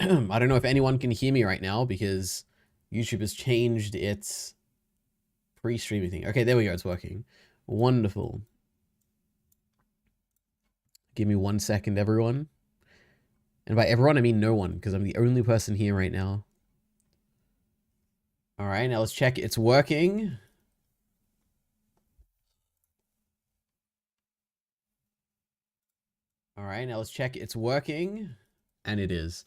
I don't know if anyone can hear me right now because YouTube has changed its pre-streaming thing. Okay, there we go. It's working. Wonderful. Give me 1 second, everyone. And by everyone, I mean no one, because I'm the only person here right now. All right, now let's check it's working. All right, now let's check it's working. And it is.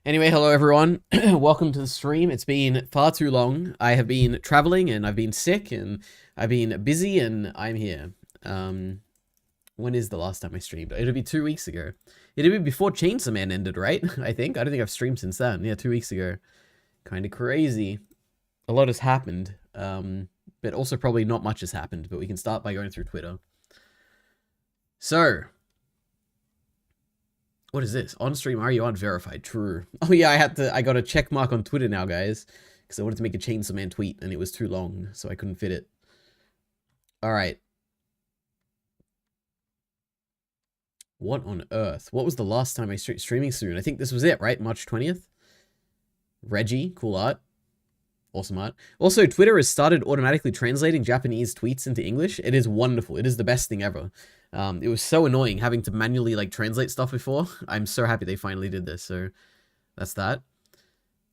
Anyway, hello everyone. Welcome to the stream. It's been far too long. I have been traveling and I've been sick and I've been busy and I'm here. When is the last time I streamed? It'll be 2 weeks ago. It'll be before Chainsaw Man ended, right? I think. I don't think I've streamed since then. Yeah, 2 weeks ago. Kind of crazy. A lot has happened. But also probably not much has happened. But we can start by going through Twitter. So, what is this? On stream, are you unverified? True. Oh yeah, I got a check mark on Twitter now, guys. Because I wanted to make a Chainsaw Man tweet and it was too long, so I couldn't fit it. Alright. What on earth? What was the last time I streaming soon? I think this was it, right? March 20th? Reggie, cool art. Awesome art. Also, Twitter has started automatically translating Japanese tweets into English. It is wonderful. It is the best thing ever. It was so annoying having to manually like translate stuff before. I'm so happy they finally did this. So that's that.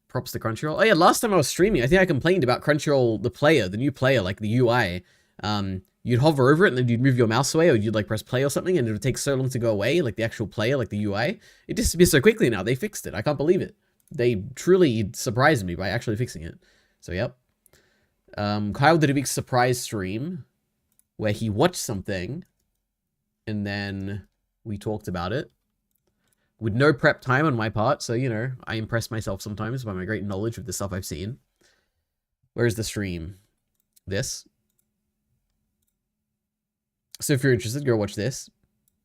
Props to Crunchyroll. Oh yeah, last time I was streaming, I think I complained about Crunchyroll, the new player, like the UI. You'd hover over it and then you'd move your mouse away or you'd like press play or something and it would take so long to go away, like the actual player, like the UI. It disappears so quickly now. They fixed it. I can't believe it. They truly surprised me by actually fixing it. So, yep. Kyle did a big surprise stream where he watched something and then we talked about it with no prep time on my part. So, you know, I impress myself sometimes by my great knowledge of the stuff I've seen. Where's the stream? This. So if you're interested, go watch this.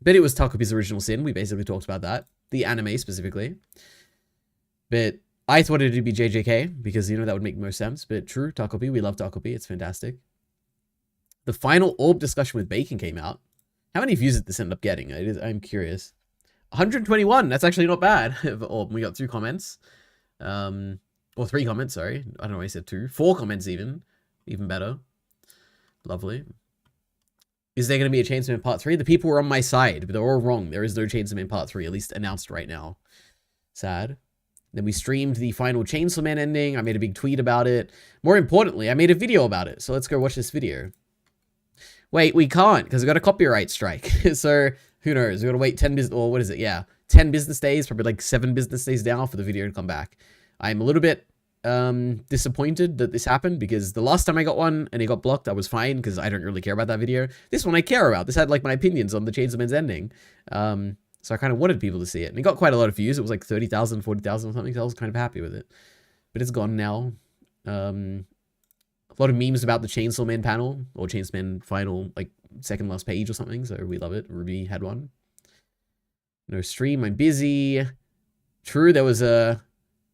But it was Takupi's Original Sin. We basically talked about that. The anime specifically. But I thought it'd be JJK because, you know, that would make most sense. But true, Takupi. We love Takupi. It's fantastic. The final Orb discussion with Bacon came out. How many views did this end up getting? I'm curious. 121. That's actually not bad. Orb. We got 2 comments. Or 3 comments, sorry. I don't know why I said 2. 4 comments even. Even better. Lovely. Is there going to be a Chainsaw Man Part 3? The people were on my side, but they're all wrong. There is no Chainsaw Man Part 3, at least announced right now. Sad. Then we streamed the final Chainsaw Man ending. I made a big tweet about it. More importantly, I made a video about it. So let's go watch this video. Wait, we can't, because we got a copyright strike. So, who knows? We got to wait 10 business, or what is it? Yeah, 10 business days, probably like 7 business days now for the video to come back. I'm a little bit disappointed that this happened because the last time I got one and it got blocked, I was fine because I don't really care about that video. This one I care about. This had like my opinions on the Chainsaw Man's ending. So I kind of wanted people to see it. And it got quite a lot of views. It was like 30,000, 40,000 or something. So I was kind of happy with it. But it's gone now. A lot of memes about the Chainsaw Man panel or Chainsaw Man final, like second last page or something. So we love it. Ruby had one. No stream. I'm busy. True, there was a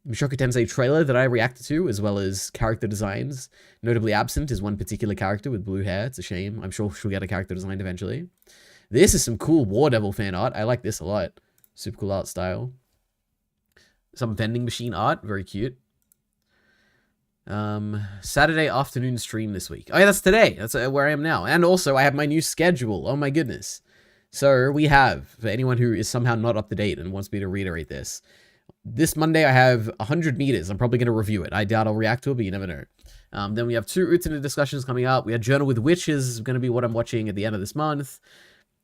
Mushoku Tensei trailer that I reacted to, as well as character designs. Notably absent is one particular character with blue hair. It's a shame. I'm sure she'll get a character design eventually. This is some cool War Devil fan art. I like this a lot. Super cool art style. Some vending machine art. Very cute. Saturday afternoon stream this week. Oh yeah, that's today. That's where I am now. And also, I have my new schedule. Oh my goodness. So, we have, for anyone who is somehow not up to date and wants me to reiterate this, this Monday I have 100 meters. I'm probably going to review it. I doubt I'll react to it, but you never know. Then we have 2 Utena discussions coming up. We have Journal with Witches, going to be what I'm watching at the end of this month.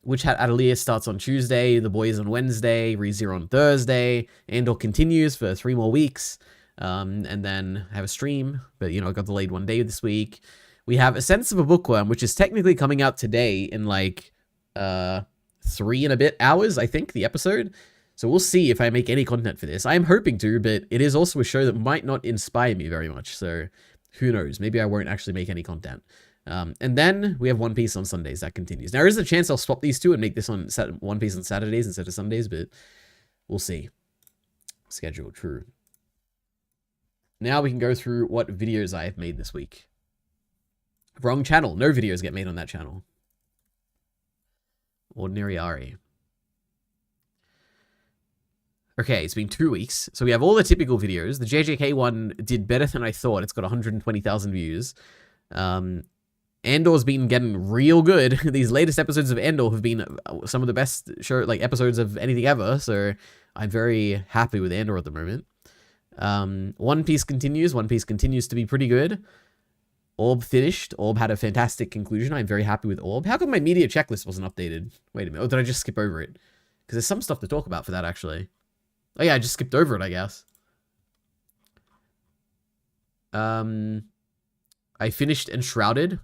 Witch Hat Atelier starts on Tuesday. The Boys on Wednesday. ReZero on Thursday. Andor continues for 3 more weeks. And then I have a stream, but you know, it got delayed 1 day this week. We have A Sense of a Bookworm, which is technically coming out today in like 3 and a bit hours, I think, the episode. So we'll see if I make any content for this. I am hoping to, but it is also a show that might not inspire me very much. So who knows? Maybe I won't actually make any content. And then we have One Piece on Sundays. That continues. Now, there is a chance I'll swap these 2 and make this on One Piece on Saturdays instead of Sundays, but we'll see. Schedule, true. Now we can go through what videos I have made this week. Wrong channel. No videos get made on that channel. EliteAri. Okay, it's been 2 weeks. So we have all the typical videos. The JJK one did better than I thought. It's got 120,000 views. Andor's been getting real good. These latest episodes of Andor have been some of the best episodes of anything ever. So I'm very happy with Andor at the moment. One Piece continues. One Piece continues to be pretty good. Orb finished. Orb had a fantastic conclusion. I'm very happy with Orb. How come my media checklist wasn't updated? Wait a minute. Oh, did I just skip over it? Because there's some stuff to talk about for that, actually. Oh, yeah, I just skipped over it, I guess. I finished Enshrouded.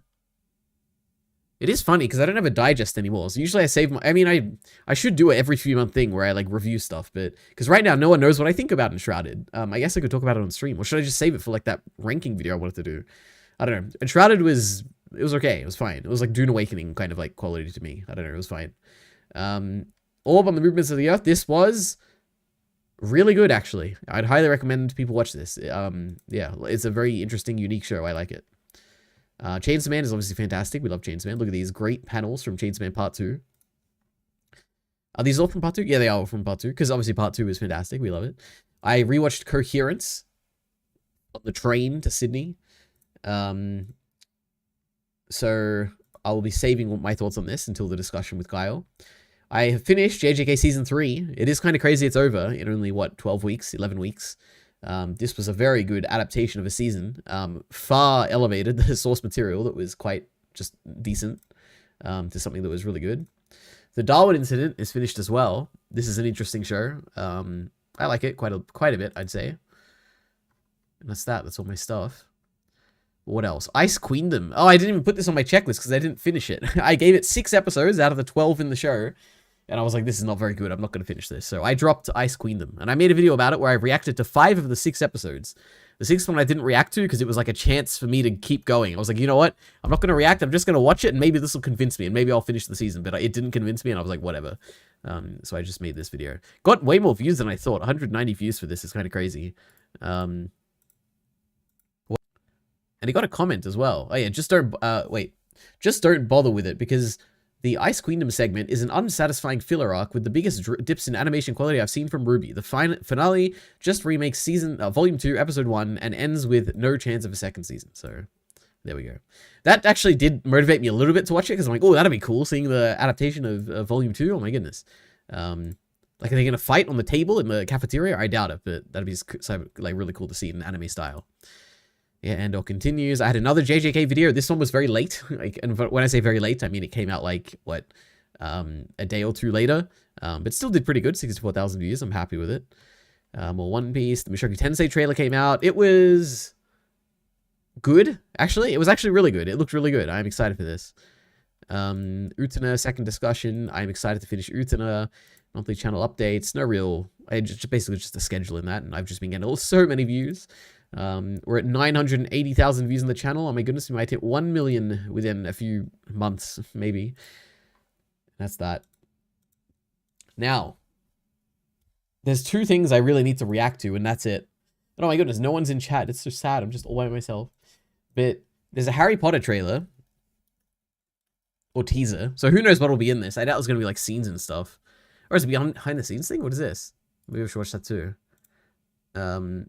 It is funny, because I don't have a digest anymore. So usually I save my... I mean, I should do it every few month thing where I, like, review stuff. But... Because right now, no one knows what I think about Enshrouded. I guess I could talk about it on stream. Or should I just save it for, like, that ranking video I wanted to do? I don't know. Enshrouded was... It was okay. It was fine. It was, like, Dune Awakening kind of, like, quality to me. I don't know. It was fine. Orb on the Movements of the Earth. This was... really good, actually. I'd highly recommend people watch this. Yeah, it's a very interesting, unique show. I like it. Chainsaw Man is obviously fantastic. We love Chainsaw Man. Look at these great panels from Chainsaw Man Part 2. Are these all from Part 2? Yeah, they are all from Part 2, because obviously Part 2 is fantastic. We love it. I rewatched Coherence on the train to Sydney. So I will be saving my thoughts on this until the discussion with Kyle. I have finished JJK Season 3. It is kind of crazy it's over in only, what, 12 weeks, 11 weeks. This was a very good adaptation of a season. Far elevated the source material that was quite just decent to something that was really good. The Darwin Incident is finished as well. This is an interesting show. I like it quite a bit, I'd say. And that's that. That's all my stuff. What else? Ice Queendom. Oh, I didn't even put this on my checklist because I didn't finish it. I gave it 6 episodes out of the 12 in the show. And I was like, this is not very good. I'm not going to finish this. So I dropped Ice Queendom. And I made a video about it where I reacted to 5 of the 6 episodes. The 6th one I didn't react to because it was like a chance for me to keep going. I was like, you know what? I'm not going to react. I'm just going to watch it and maybe this will convince me. And maybe I'll finish the season. But it didn't convince me and I was like, whatever. So I just made this video. Got way more views than I thought. 190 views for this is kind of crazy. And he got a comment as well. Oh yeah, just don't bother with it because the Ice Queendom segment is an unsatisfying filler arc with the biggest dips in animation quality I've seen from RWBY. The finale just remakes volume 2, episode 1, and ends with no chance of a second season. So there we go. That actually did motivate me a little bit to watch it because I'm like, oh, that'd be cool seeing the adaptation of volume 2. Oh my goodness. Like, are they gonna fight on the table in the cafeteria? I doubt it, but that'd be so, like, really cool to see in anime style. Yeah, Andor continues. I had another JJK video. This one was very late. Like, and when I say very late, I mean it came out like, what, a day or 2 later. But still did pretty good, 64,000 views. I'm happy with it. More One Piece. The Mushoku Tensei trailer came out. It was good, actually. It was actually really good. It looked really good. I'm excited for this. Utena, second discussion. I'm excited to finish Utena. Monthly channel updates. No real... basically just a schedule in that, and I've just been getting so many views. We're at 980,000 views on the channel. Oh my goodness, we might hit 1 million within a few months, maybe. That's that. Now, there's 2 things I really need to react to, and that's it. Oh my goodness, no one's in chat. It's so sad. I'm just all by myself. But there's a Harry Potter trailer. Or teaser. So who knows what will be in this. I doubt it's going to be like scenes and stuff. Or is it behind the scenes thing? What is this? Maybe we should watch that too.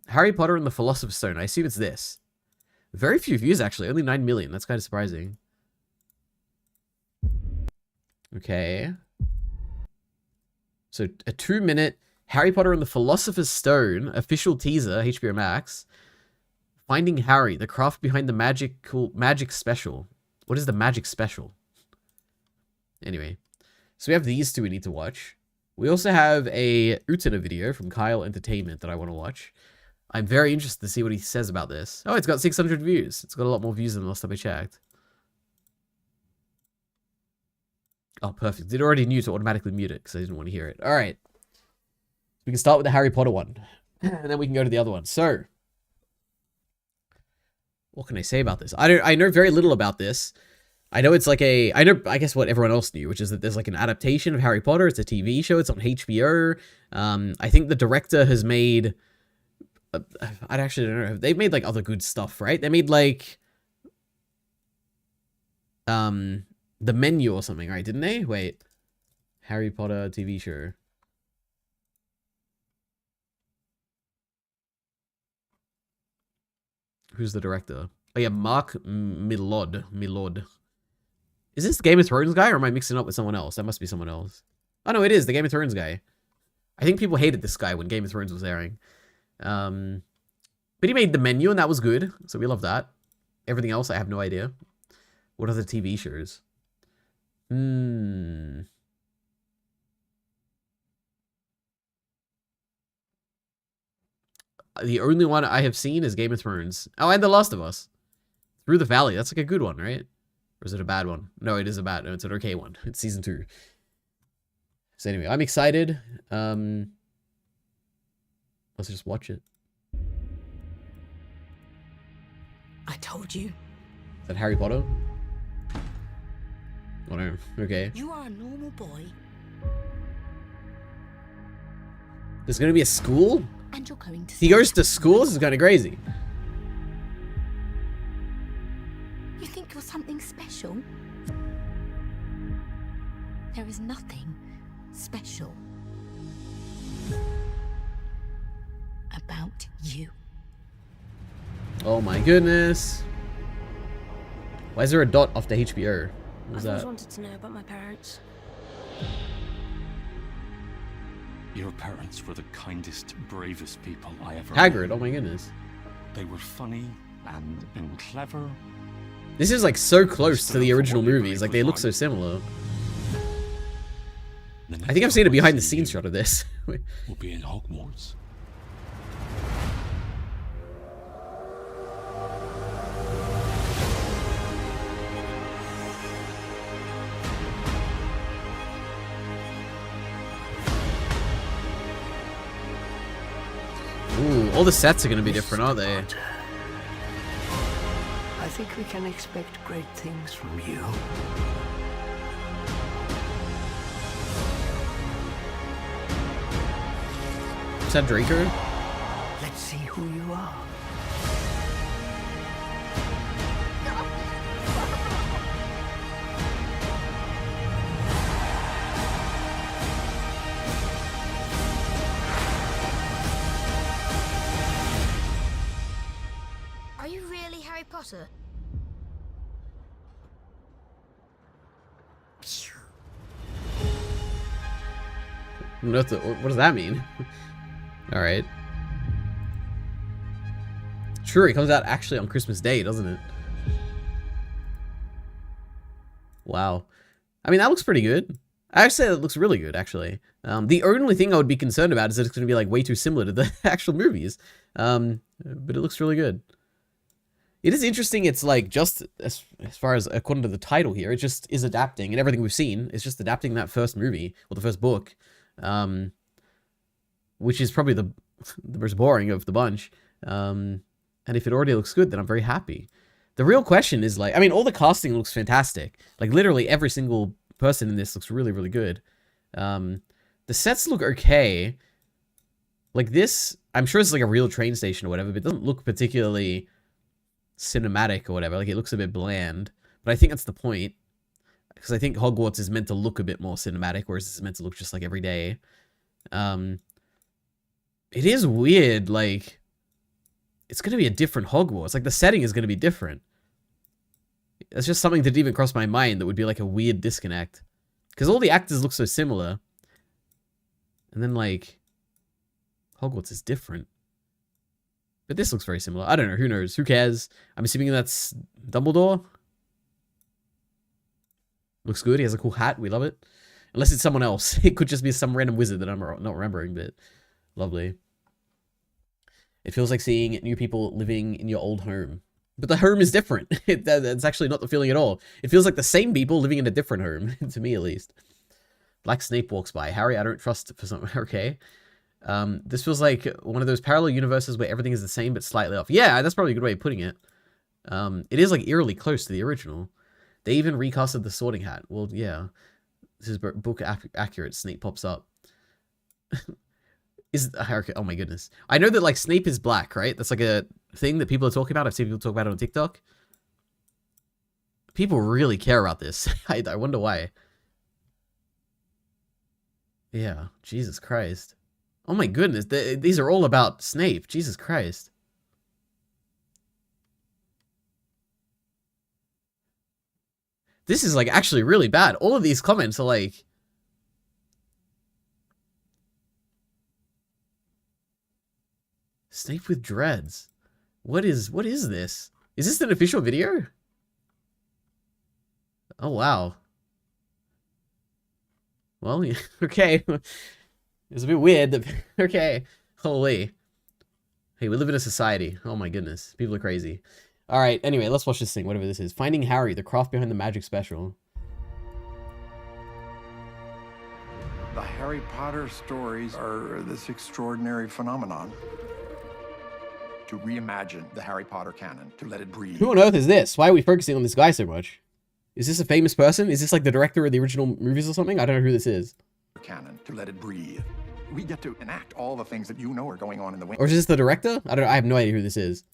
Harry Potter and the Philosopher's Stone. I assume it's this. Very few views, actually. Only 9 million. That's kind of surprising. Okay. So, a 2-minute Harry Potter and the Philosopher's Stone official teaser, HBO Max. Finding Harry, the craft behind the magic special. What is the magic special? Anyway. So, we have these 2 we need to watch. We also have a Utena video from Kyle Entertainment that I want to watch. I'm very interested to see what he says about this. Oh, it's got 600 views. It's got a lot more views than the last time I checked. Oh, perfect. It already knew to automatically mute it because I didn't want to hear it. All right. We can start with the Harry Potter one. And then we can go to the other one. So, what can I say about this? I know very little about this. I know it's like I guess what everyone else knew, which is that there's like an adaptation of Harry Potter. It's a TV show. It's on HBO. I think the director has made, I actually don't know. They've made like other good stuff, right? They made like, The Menu or something, right? Didn't they? Wait, Harry Potter TV show. Who's the director? Oh yeah, Mark Milod. Is this the Game of Thrones guy, or am I mixing it up with someone else? That must be someone else. Oh no, it is the Game of Thrones guy. I think people hated this guy when Game of Thrones was airing. But he made The Menu, and that was good, so we love that. Everything else, I have no idea. What are the TV shows? The only one I have seen is Game of Thrones. Oh, and The Last of Us. Through the Valley. That's like a good one, right? Or is it a bad one? No, it is a bad. No, it's an okay one. It's season 2. So anyway, I'm excited. Let's just watch it. I told you. Is that Harry Potter? Oh no. Okay. You are a normal boy. There's gonna be a school? And you're going to... He goes to school? This is kind of crazy. You think you're something special? There is nothing special about you. Oh my goodness. Why is there a dot after HBO? What was I've always that? wanted to know about my parents. Your parents were the kindest, bravest people I ever Hagrid, met. oh my goodness. They were funny and clever. This is like so close to the original movies. Like they look so similar. I think I've seen a behind the scenes shot of this. Will be in Hogwarts. Ooh, all the sets are going to be different, aren't they? I think we can expect great things from you. Is that Draco? Let's see who you are. Are you really Harry Potter? What does that mean? Alright. Sure, it comes out actually on Christmas Day, doesn't it? Wow. I mean, that looks pretty good. I actually say it looks really good, actually. The only thing I would be concerned about is that it's going to be like way too similar to the actual movies. But it looks really good. It is interesting, it's like just as far as according to the title here, it just is adapting, and everything we've seen is just adapting that first movie, or the first book. Which is probably the most boring of the bunch. And if it already looks good, then I'm very happy. The real question is like, I mean, all the casting looks fantastic. Like literally every single person in this looks really, really good. The sets look okay. Like this, I'm sure it's like a real train station or whatever, but it doesn't look particularly cinematic or whatever. Like it looks a bit bland, but I think that's the point. Because I think Hogwarts is meant to look a bit more cinematic, whereas this is meant to look just like every day. It is weird, like, it's going to be a different Hogwarts. Like, the setting is going to be different. That's just something that didn't even cross my mind that would be like a weird disconnect. Because all the actors look so similar. And then, like, Hogwarts is different. But this looks very similar. I don't know, who knows? Who cares? I'm assuming that's Dumbledore. Looks good. He has a cool hat. We love it. Unless it's someone else. It could just be some random wizard that I'm not remembering, but lovely. It feels like seeing new people living in your old home. But the home is different. That's actually not the feeling at all. It feels like the same people living in a different home, to me at least. Black Snape walks by. Harry, I don't trust for something. Okay. This feels like one of those parallel universes where everything is the same but slightly off. Yeah, that's probably a good way of putting it. It is like eerily close to the original. They even recasted the Sorting Hat. Well, yeah. This is book accurate. Snape pops up. Okay, oh my goodness. I know that like Snape is black, right? That's like a thing that people are talking about. I've seen people talk about it on TikTok. People really care about this. I wonder why. Yeah, Jesus Christ. Oh my goodness. These are all about Snape. Jesus Christ. This is like actually really bad. All of these comments are like... Snape with dreads. What is this? Is this an official video? Oh, wow. Well, yeah, okay. It's a bit weird that... Okay. Holy. Hey, we live in a society. Oh my goodness. People are crazy. Alright, anyway, let's watch this thing, whatever this is. Finding Harry, the craft behind the magic special. The Harry Potter stories are this extraordinary phenomenon. To reimagine the Harry Potter canon, to let it breathe. Who on earth is this? Why are we focusing on this guy so much? Is this a famous person? Is this like the director of the original movies or something? I don't know who this is. Canon, to let it breathe. We get to enact all the things that you know are going on in the wind. Or is this the director? I don't know. I have no idea who this is.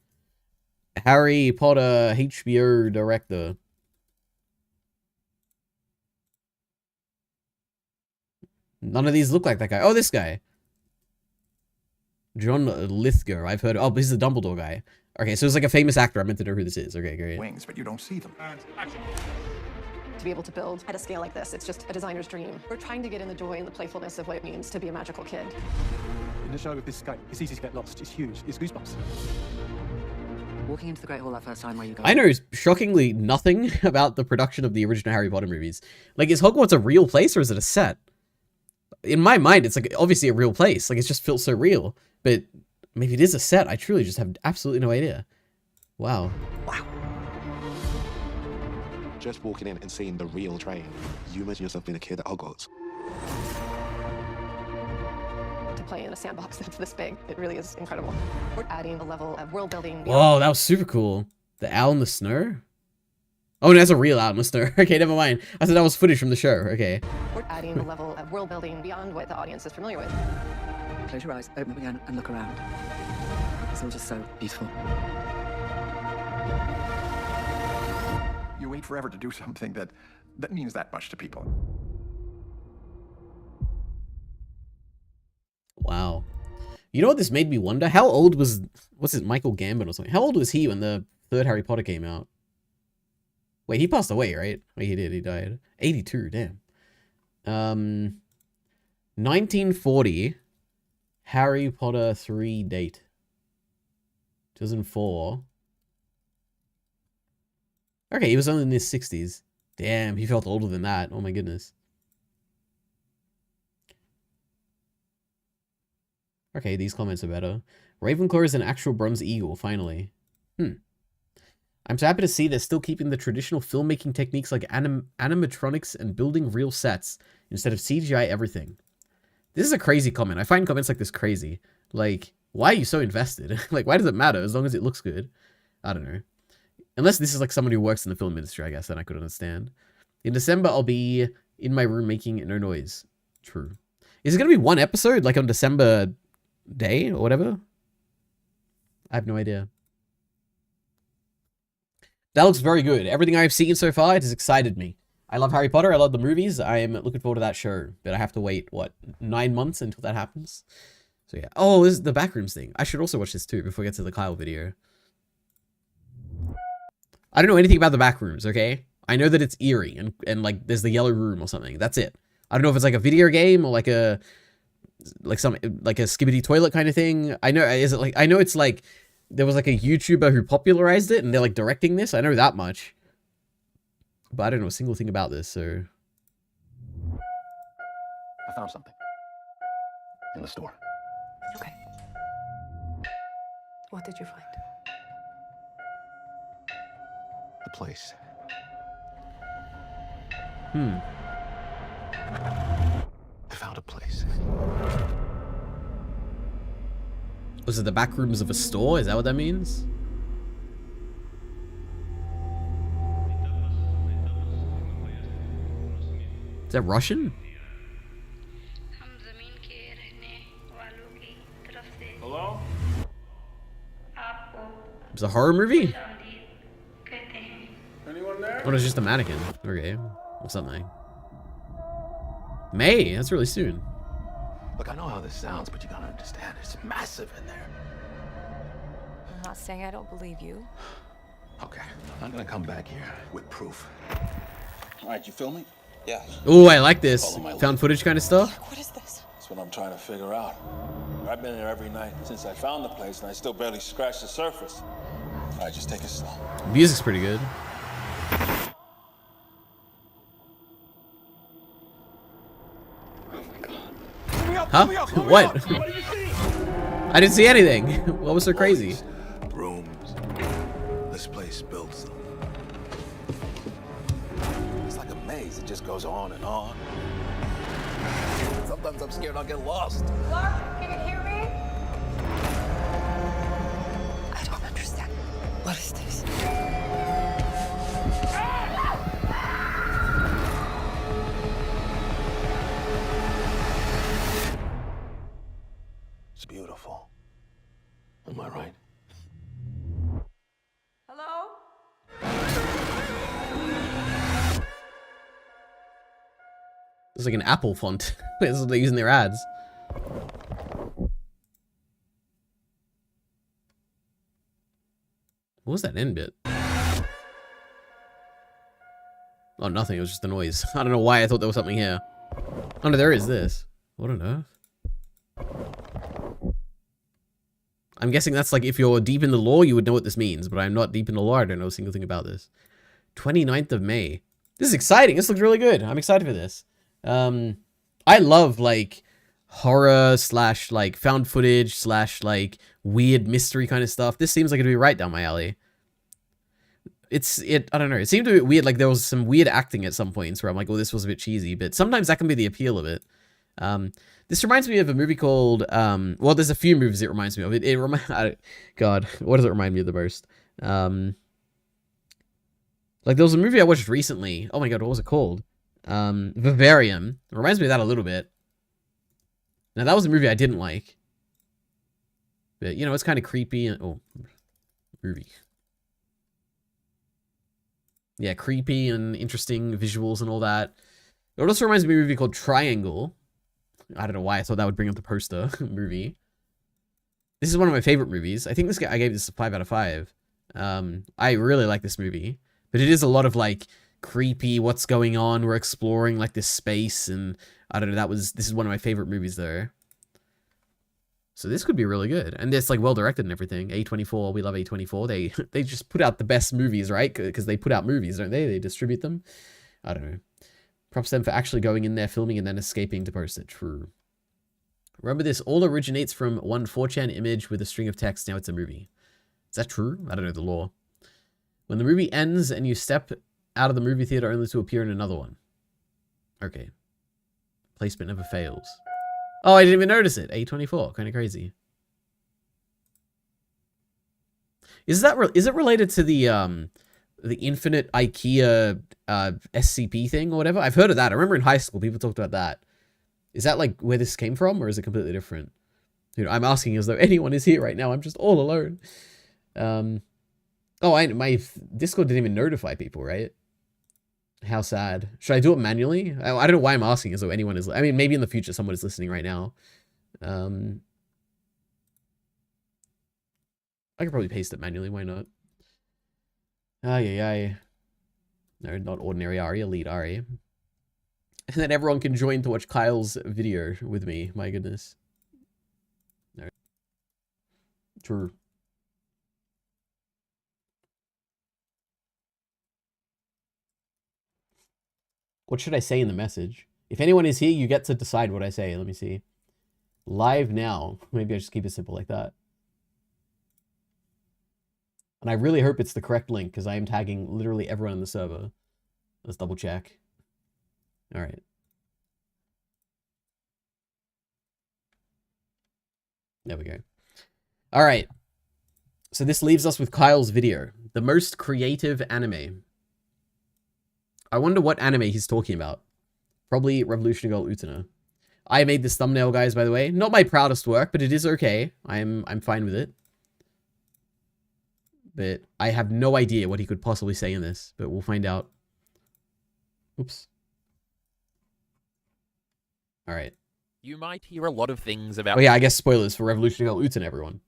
Harry Potter HBO director. None of these look like that guy. Oh, this guy. John Lithgow. I've heard. Oh, he's the Dumbledore guy. Okay, so it's like a famous actor. I meant to know who this is. Okay, great. Wings, but you don't see them. To be able to build at a scale like this, it's just a designer's dream. We're trying to get in the joy and the playfulness of what it means to be a magical kid. In a show of this scale, it's easy to get lost. It's huge. It's goosebumps. Walking into the Great Hall that first time, where you go? I know shockingly nothing about the production of the original Harry Potter movies. Like, is Hogwarts a real place or is it a set? In my mind, it's like obviously a real place. Like, it just feels so real. But maybe it is a set. I truly just have absolutely no idea. Wow. Wow. Just walking in and seeing the real train, you imagine yourself being a kid at Hogwarts. To play in a sandbox that's this big, it really is incredible. We're adding a level of world building. Whoa, that was super cool. The owl in the snow? Oh, no, that's a real owl in the snow. Okay, never mind. I thought that was footage from the show. Okay. We're adding a level of world building beyond what the audience is familiar with. Close your eyes, open them again, and look around. It's all just so beautiful. You wait forever to do something that means that much to people. Wow. You know what this made me wonder? How old was... What's it? Michael Gambon or something? How old was he when the third Harry Potter came out? Wait, he passed away, right? Wait, he did. He died. 82, damn. 1940... Harry Potter 3 date. 2004. Okay, he was only in his 60s. Damn, he felt older than that. Oh my goodness. Okay, these comments are better. Ravenclaw is an actual bronze eagle, finally. I'm so happy to see they're still keeping the traditional filmmaking techniques like animatronics and building real sets instead of CGI everything. This is a crazy comment. I find comments like this crazy. Like, why are you so invested? Like, why does it matter as long as it looks good? I don't know. Unless this is like someone who works in the film industry, I guess, then I could understand. In December, I'll be in my room making no noise. True. Is it going to be one episode, like on December day or whatever? I have no idea. That looks very good. Everything I've seen so far, it has excited me. I love Harry Potter. I love the movies. I am looking forward to that show. But I have to wait, what, 9 months until that happens? So yeah. Oh, this is the Backrooms thing. I should also watch this too before we get to the Kyle video. I don't know anything about the Backrooms, okay? I know that it's eerie and like there's the yellow room or something. That's it. I don't know if it's like a video game or like a skibbity toilet kind of thing. I know it's like there was like a YouTuber who popularized it and they're like directing this. I know that much. But I don't know a single thing about this, so... I found something. In the store. Okay. What did you find? The place. I found a place. Was it the back rooms of a store? Is that what that means? Is that Russian? Hello? It's a horror movie? Anyone there? Oh, it's just a mannequin. Okay. Or something. May? That's really soon. Look, I know how this sounds, but you gotta understand, it's massive in there. I'm not saying I don't believe you. Okay, I'm gonna come back here with proof. Alright, you feel me? Yeah. Oh, I like this. Found footage kind of stuff. What is this? That's what I'm trying to figure out. I've been here every night since I found the place, and I still barely scratched the surface. Alright, just take it slow. Music's pretty good. Huh? What? I didn't see anything. What was so crazy? Rooms. This place builds them. It's like a maze. It just goes on and on. Sometimes I'm scared I'll get lost. Clark, can you hear me? I don't understand. What is this? It's beautiful. Am I right? Hello? It's like an Apple font. That's what they're using their ads. What was that end bit? Oh, nothing. It was just a noise. I don't know why I thought there was something here. Oh, no, there is this. What on earth? I'm guessing that's like if you're deep in the lore, you would know what this means, but I'm not deep in the lore. I don't know a single thing about this. 29th of May. This is exciting. This looks really good. I'm excited for this. I love like horror slash like found footage slash like weird mystery kind of stuff. This seems like it'd be right down my alley. I don't know. It seemed a bit weird. Like there was some weird acting at some points where I'm like, oh, this was a bit cheesy, but sometimes that can be the appeal of it. This reminds me of a movie called, well, there's a few movies it reminds me of. God, what does it remind me of the most? Like there was a movie I watched recently. Oh my God, what was it called? Vivarium. It reminds me of that a little bit. Now that was a movie I didn't like. But, you know, it's kind of creepy and, oh, movie. Yeah, creepy and interesting visuals and all that. It also reminds me of a movie called Triangle. I don't know why I thought that would bring up the poster movie. This is one of my favorite movies. I think I gave this a 5 out of 5. I really like this movie, but it is a lot of like creepy, what's going on? We're exploring like this space, and I don't know, this is one of my favorite movies though. So this could be really good, and it's like well directed and everything. A24, we love A24. They just put out the best movies, right? Because they put out movies, don't they? They distribute them. I don't know. Props them for actually going in there, filming, and then escaping to post it. True. Remember, this all originates from one 4chan image with a string of text. Now it's a movie. Is that true? I don't know the lore. When the movie ends and you step out of the movie theater only to appear in another one. Okay. Placement never fails. Oh, I didn't even notice it. A24. Kind of crazy. Is it related to the infinite IKEA SCP thing or whatever? I've heard of that. I remember in high school people talked about that. Is that like where this came from, or is it completely different? You know, I'm asking as though anyone is here right now. I'm just all alone. Oh, my Discord didn't even notify people, right? How sad. Should I do it manually? I don't know why I'm asking as though anyone is. I mean, maybe in the future someone is listening right now. I could probably paste it manually. Why not? Ay. No, not ordinary Ari, elite Ari. And then everyone can join to watch Kyle's video with me. My goodness. No. True. What should I say in the message? If anyone is here, you get to decide what I say. Let me see. Live now. Maybe I just keep it simple like that. And I really hope it's the correct link, because I am tagging literally everyone in the server. Let's double check. All right. There we go. All right. So this leaves us with Kyle's video. The most creative anime. I wonder what anime he's talking about. Probably Revolutionary Girl Utena. I made this thumbnail, guys, by the way. Not my proudest work, but it is okay. I'm fine with it. But I have no idea what he could possibly say in this, but we'll find out. Oops. All right. You might hear a lot of things about... Oh yeah, I guess spoilers for Revolutionary Girl Utena, everyone.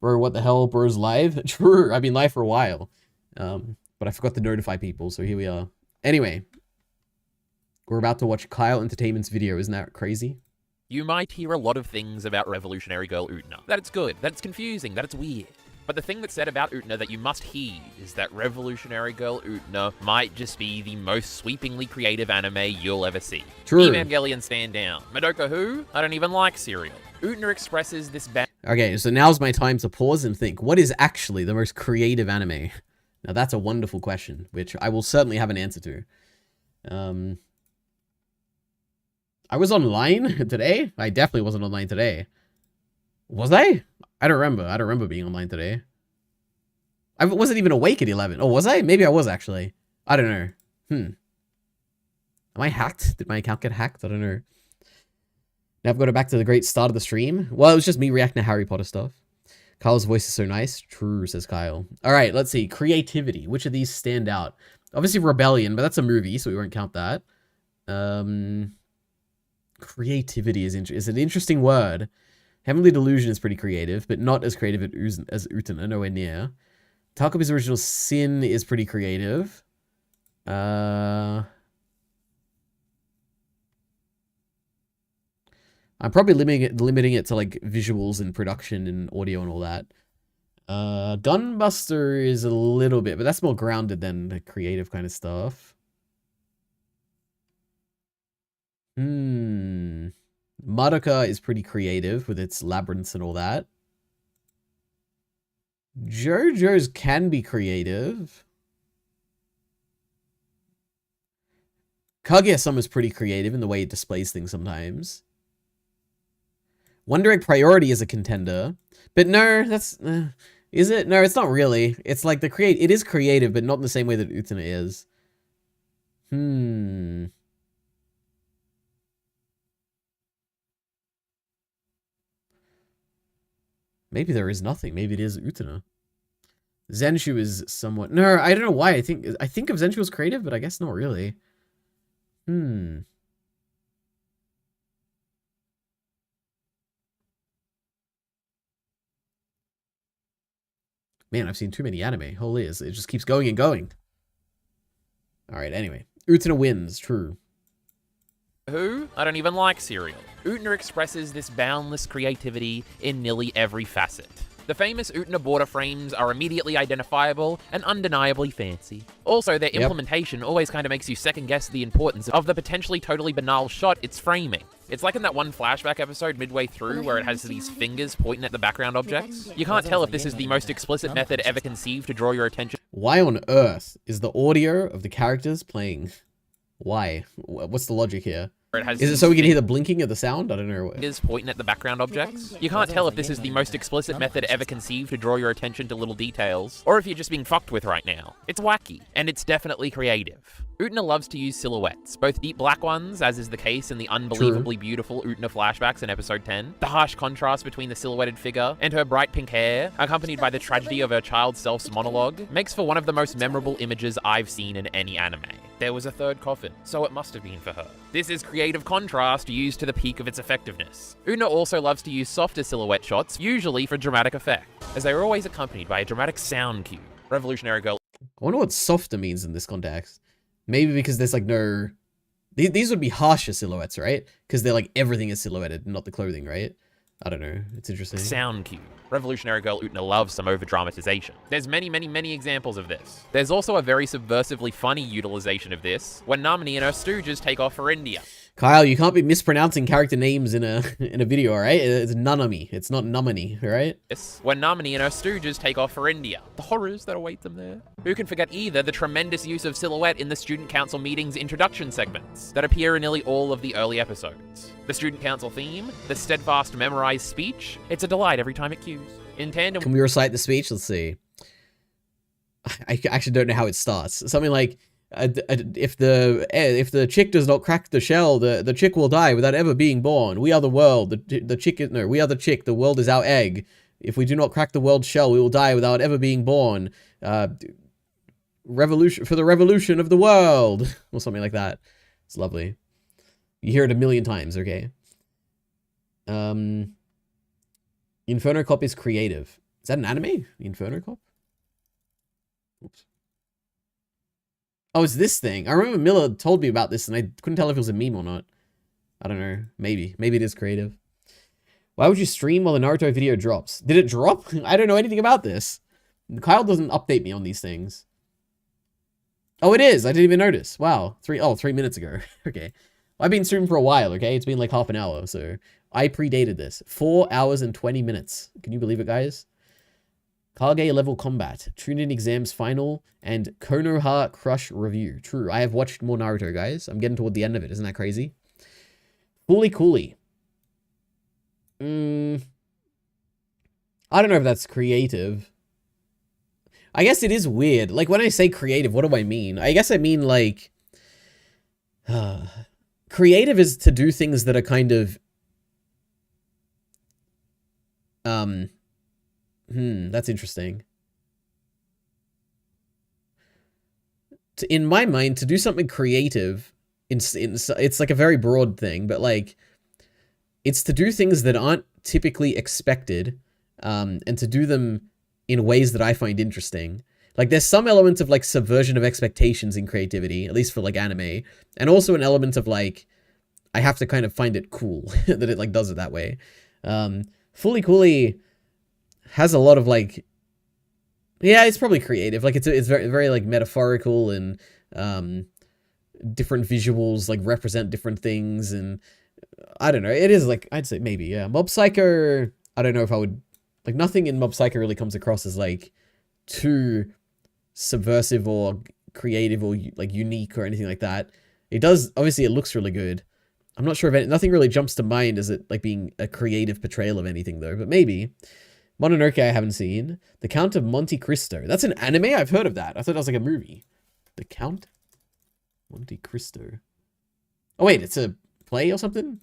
Bro, what the hell? Bro's live? True, I've been live for a while. But I forgot to notify people, so here we are. Anyway, we're about to watch Kyle Entertainment's video. Isn't that crazy? You might hear a lot of things about Revolutionary Girl Utena. That it's good, that it's confusing, that it's weird. But the thing that's said about Utena that you must heed is that Revolutionary Girl Utena might just be the most sweepingly creative anime you'll ever see. True. Evangelion stand down. Madoka who? I don't even like cereal. Utena expresses this Okay, so now's my time to pause and think. What is actually the most creative anime? Now that's a wonderful question, which I will certainly have an answer to. I was online today. I definitely wasn't online today. Was I? I don't remember. I don't remember being online today. I wasn't even awake at 11. Oh, was I? Maybe I was actually. I don't know. Am I hacked? Did my account get hacked? I don't know. Now I've got it back to the great start of the stream. Well, it was just me reacting to Harry Potter stuff. Kyle's voice is so nice. True, says Kyle. All right, let's see. Creativity. Which of these stand out? Obviously Rebellion, but that's a movie, so we won't count that. Creativity is an interesting word. Heavenly Delusion is pretty creative, but not as creative as Utena, nowhere near. Takabi's Original Sin is pretty creative. I'm probably limiting it to like visuals and production and audio and all that. Gunbuster is a little bit, but that's more grounded than the creative kind of stuff. Madoka is pretty creative with its labyrinths and all that. JoJo's can be creative. Kaguya-sama's pretty creative in the way it displays things sometimes. One Direct Priority is a contender. But no, that's... is it? No, it's not really. It's like it is creative, but not in the same way that Utena is. Maybe there is nothing. Maybe it is Utena. Zenshu is somewhat... No, I don't know why. I think of Zenshu as creative, but I guess not really. Man, I've seen too many anime. Holy, it just keeps going and going. Alright, anyway. Utena wins. True. Who? I don't even like cereal. Utena expresses this boundless creativity in nearly every facet. The famous Utena border frames are immediately identifiable and undeniably fancy. Also, their implementation always kind of makes you second guess the importance of the potentially totally banal shot it's framing. It's like in that one flashback episode midway through where it has these fingers pointing at the background objects. You can't tell if this is the most explicit method ever conceived to draw your attention. Why on earth is the audio of the characters playing? Why? What's the logic here? Is it so we can hear the blinking of the sound? I don't know. Is pointing at the background objects. You can't tell if this is the most explicit method ever conceived to draw your attention to little details, or if you're just being fucked with right now. It's wacky, and it's definitely creative. Utena loves to use silhouettes, both deep black ones, as is the case in the unbelievably beautiful Utena flashbacks in episode 10. The harsh contrast between the silhouetted figure and her bright pink hair, accompanied by the tragedy of her child self's monologue, makes for one of the most memorable images I've seen in any anime. There was a third coffin, so it must have been for her. This is creative contrast used to the peak of its effectiveness. Utena also loves to use softer silhouette shots, usually for dramatic effect, as they are always accompanied by a dramatic sound cue. Revolutionary Girl. I wonder what softer means in this context. Maybe because there's like no... These would be harsher silhouettes, right? Because they're like everything is silhouetted, not the clothing, right? I don't know. It's interesting. Sound cue. Revolutionary Girl Utena loves some over-dramatization. There's many examples of this. There's also a very subversively funny utilization of this, when Namini and her stooges take off for India. Kyle, you can't be mispronouncing character names in a video, alright? It's Nanami. It's not Namini, alright? Yes, when Namini and her stooges take off for India. The horrors that await them there. Who can forget either the tremendous use of silhouette in the Student Council meetings introduction segments that appear in nearly all of the early episodes. The Student Council theme, the steadfast memorized speech, it's a delight every time it cues. In tandem... Can we recite the speech? Let's see. I actually don't know how it starts. Something like... if the chick does not crack the shell, the chick will die without ever being born. We are the world. The chick is, no, we are the chick. The world is our egg. If we do not crack the world's shell, we will die without ever being born. Revolution for the revolution of the world, or something like that. It's lovely. You hear it a million times. Okay. Inferno Cop is creative. Is that an anime? Inferno Cop? Oops. Oh, it's this thing. I remember Miller told me about this and I couldn't tell if it was a meme or not. I don't know. Maybe. Maybe it is creative. Why would you stream while the Naruto video drops? Did it drop? I don't know anything about this. Kyle doesn't update me on these things. Oh, it is. I didn't even notice. Wow. 3 minutes ago. Okay. I've been streaming for a while, okay? It's been like half an hour, so I predated this. 4 hours and 20 minutes. Can you believe it, guys? Kage level combat, Chunin exams final, and Konoha Crush review. True, I have watched more Naruto, guys. I'm getting toward the end of it. Isn't that crazy? Fully Cooley. I don't know if that's creative. I guess it is weird. Like, when I say creative, what do I mean? I guess I mean, like... creative is to do things that are kind of... that's interesting. In my mind, to do something creative, it's like a very broad thing, but like, it's to do things that aren't typically expected, and to do them in ways that I find interesting. Like, there's some element of like subversion of expectations in creativity, at least for like anime, and also an element of like, I have to kind of find it cool that it like does it that way. Fully Cooley has a lot of like, yeah, it's probably creative. Like, it's very, very like metaphorical, and different visuals like represent different things, and I don't know. It is like, I'd say maybe, yeah. Mob Psycho, I don't know if I would, like, nothing in Mob Psycho really comes across as like too subversive or creative or like unique or anything like that. It does, obviously it looks really good. I'm not sure if nothing really jumps to mind as it like being a creative portrayal of anything though, but maybe. Mononoke I haven't seen. The Count of Monte Cristo. That's an anime? I've heard of that. I thought that was like a movie. The Count? Monte Cristo. Oh wait, it's a play or something?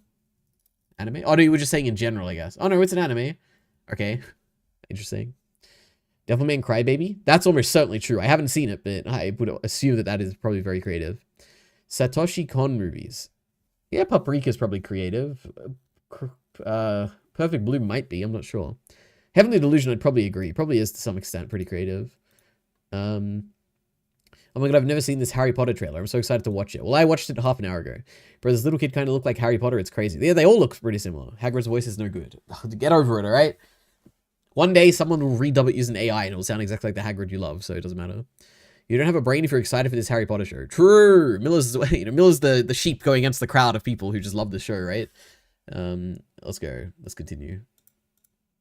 Anime? Oh no, you were just saying in general, I guess. Oh no, it's an anime. Okay. Interesting. Devilman Crybaby? That's almost certainly true. I haven't seen it, but I would assume that that is probably very creative. Satoshi Kon movies. Yeah, Paprika is probably creative. Perfect Blue might be. I'm not sure. Heavenly Delusion, I'd probably agree. Probably is to some extent pretty creative. Oh my god, I've never seen this Harry Potter trailer. I'm so excited to watch it. Well, I watched it half an hour ago. Bro, this little kid kind of looked like Harry Potter. It's crazy. Yeah, they all look pretty similar. Hagrid's voice is no good. Get over it, alright? One day, someone will redub it using AI and it will sound exactly like the Hagrid you love, so it doesn't matter. You don't have a brain if you're excited for this Harry Potter show. True! Miller's, Miller's the sheep going against the crowd of people who just love the show, right? Let's go. Let's continue.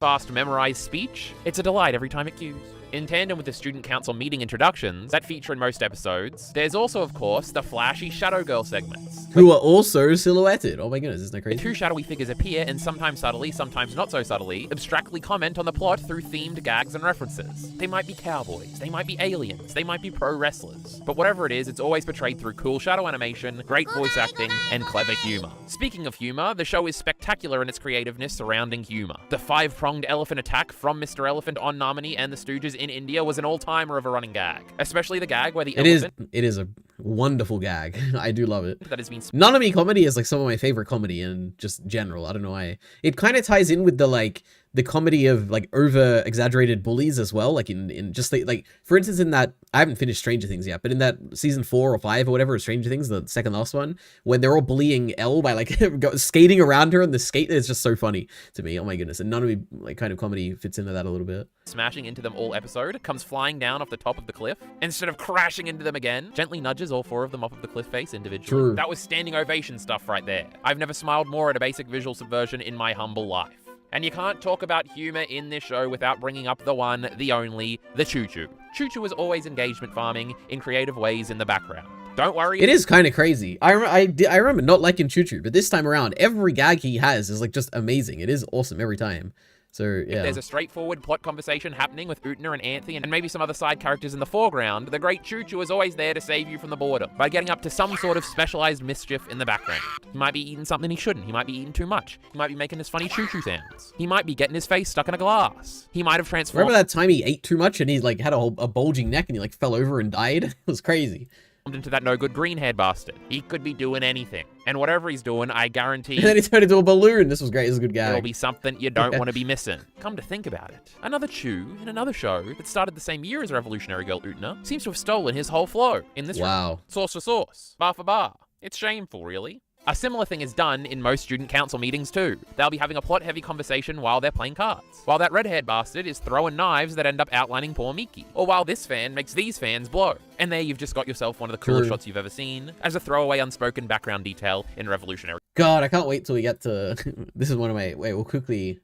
Fast memorized speech, it's a delight every time it cues. In tandem with the student council meeting introductions that feature in most episodes, there's also, of course, the flashy Shadow Girl segments. Who are also silhouetted. Oh my goodness, isn't that crazy? The two shadowy figures appear and sometimes subtly, sometimes not so subtly, abstractly comment on the plot through themed gags and references. They might be cowboys, they might be aliens, they might be pro wrestlers. But whatever it is, it's always portrayed through cool shadow animation, great voice acting, and clever humor. Speaking of humor, the show is spectacular in its creativeness surrounding humor. The 5-pronged elephant attack from Mr. Elephant on Namini and the Stooges in India was an all-timer of a running gag. Especially the gag where the elephant... It is a wonderful gag. I do love it. That has been... Nanami comedy is like some of my favorite comedy in just general. I don't know why. It kind of ties in with the like the comedy of like over exaggerated bullies as well. Like in just like for instance in that, I haven't finished Stranger Things yet, but in that season 4 or 5 or whatever of Stranger Things, the second last one, when they're all bullying Elle by like skating around her, and the skate is just so funny to me. Oh my goodness. And Nanami like kind of comedy fits into that a little bit. Smashing into them all episode, comes flying down off the top of the cliff. Instead of crashing into them again, gently nudges all 4 of them off of the cliff face individually. True. That was standing ovation stuff right there. I've never smiled more at a basic visual subversion in my humble life. And you can't talk about humor in this show without bringing up the one, the only, the Choo-Choo. Choo-Choo was always engagement farming in creative ways in the background. Don't worry. It is kind of crazy. I remember not liking Choo-Choo, but this time around, every gag he has is like just amazing. It is awesome every time. So, yeah. If there's a straightforward plot conversation happening with Utena and Anthony and maybe some other side characters in the foreground, the great Choo-Choo is always there to save you from the boredom by getting up to some sort of specialized mischief in the background. He might be eating something he shouldn't. He might be eating too much. He might be making his funny choo-choo sounds. He might be getting his face stuck in a glass. He might have transformed... Remember that time he ate too much and he like had a bulging neck and he like fell over and died? It was crazy. into that no-good green-haired bastard. He could be doing anything. And whatever he's doing, I guarantee... And then he turned into a balloon. This was great. This is a good gag. It'll be something you don't want to be missing. Come to think about it, another Chew in another show that started the same year as Revolutionary Girl Utena seems to have stolen his whole flow in this round. Source for source, bar for bar. It's shameful, really. A similar thing is done in most student council meetings too. They'll be having a plot-heavy conversation while they're playing cards. While that red-haired bastard is throwing knives that end up outlining poor Miki. Or while this fan makes these fans blow. And there you've just got yourself one of the coolest shots you've ever seen, as a throwaway unspoken background detail in Revolutionary. God, I can't wait till we get to... This is one of my... Wait, we'll quickly...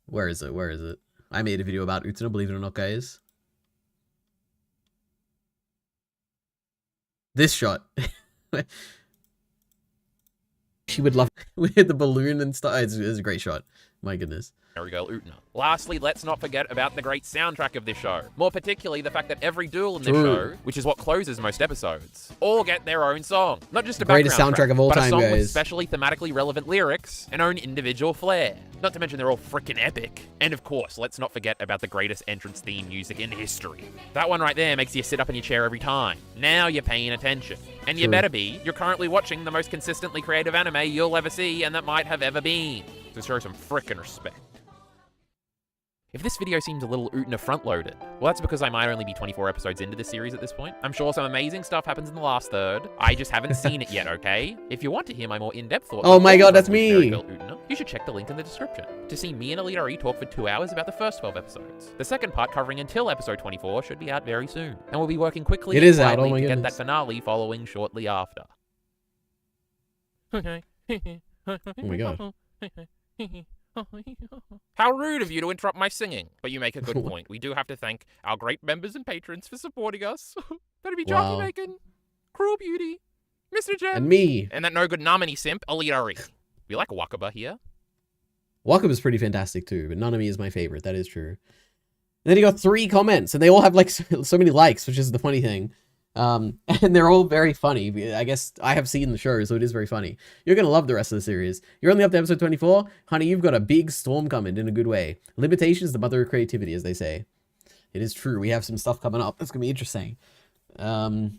Where is it? Where is it? I made a video about Utena, believe it or not, guys. This shot. She would love with the balloon and stuff. It's a great shot. My goodness. There we go, Utena. Lastly, let's not forget about the great soundtrack of this show. More particularly, the fact that every duel in this show, which is what closes most episodes, all get their own song. Not just a greatest background soundtrack track, of all but time, a song with guys. specially thematically relevant lyrics and own individual flair. Not to mention they're all freaking epic. And of course, let's not forget about the greatest entrance theme music in history. That one right there makes you sit up in your chair every time. Now you're paying attention. And you better be. You're currently watching the most consistently creative anime you'll ever see and that might have ever been. So show some frickin' respect. If this video seems a little Utena front-loaded, well, that's because I might only be 24 episodes into this series at this point. I'm sure some amazing stuff happens in the last third. I just haven't seen it yet, okay? If you want to hear my more in-depth thoughts... Oh my god, that's me! Utena, you should check the link in the description to see me and EliteAri talk for 2 hours about the first 12 episodes. The second part, covering until episode 24, should be out very soon. And we'll be working quickly and quietly to get that finale following shortly after. Oh my god. How rude of you to interrupt my singing. But you make a good point. We do have to thank our great members and patrons for supporting us. That'd be Jockey Bacon, Cruel Beauty, Mr. Jen, and me. And that no-good nominee simp, EliteAri. We like Wakaba here. Wakaba's pretty fantastic too, but Nanami is my favorite. That is true. And then he got 3 comments, and they all have like so many likes, which is the funny thing. And they're all very funny. I guess I have seen the show, so it is very funny. You're going to love the rest of the series. You're only up to episode 24. Honey, you've got a big storm coming in a good way. Limitation is the mother of creativity, as they say. It is true. We have some stuff coming up. That's going to be interesting. That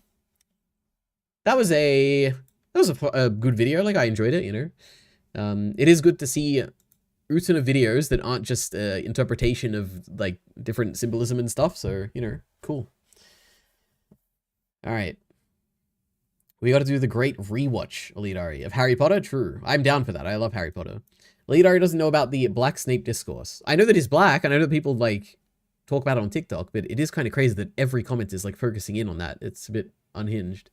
was a good video. Like, I enjoyed it, you know. It is good to see Utena videos that aren't just interpretation of, like, different symbolism and stuff. So, you know, cool. All right. We got to do the great rewatch, EliteAri, of Harry Potter. True. I'm down for that. I love Harry Potter. EliteAri doesn't know about the Black Snape discourse. I know that he's black, and I know that people, like, talk about it on TikTok, but it is kind of crazy that every comment is, like, focusing in on that. It's a bit unhinged.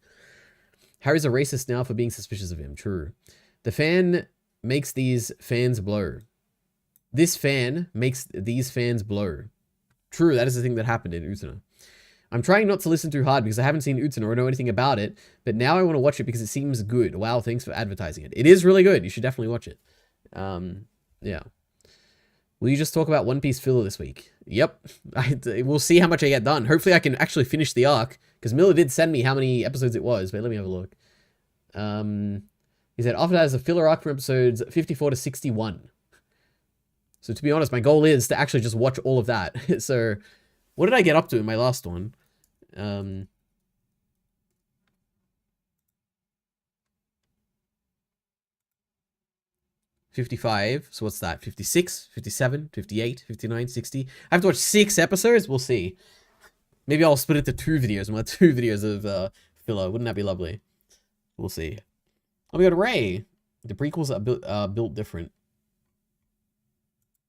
Harry's a racist now for being suspicious of him. True. The fan makes these fans blow. This fan makes these fans blow. True, that is the thing that happened in Utena. I'm trying not to listen too hard because I haven't seen Utena or know anything about it, but now I want to watch it because it seems good. Wow, thanks for advertising it. It is really good. You should definitely watch it. Yeah. Will you just talk about One Piece filler this week? Yep. We'll see how much I get done. Hopefully I can actually finish the arc, because Miller did send me how many episodes it was, but let me have a look. He said, after that is a filler arc from episodes 54 to 61. So to be honest, my goal is to actually just watch all of that. So... what did I get up to in my last one? 55. So what's that? 56, 57, 58, 59, 60. I have to watch 6 episodes? We'll see. Maybe I'll split it to 2 videos. We'll have 2 videos of filler. Wouldn't that be lovely? We'll see. Oh, we got Ray. The prequels are built different.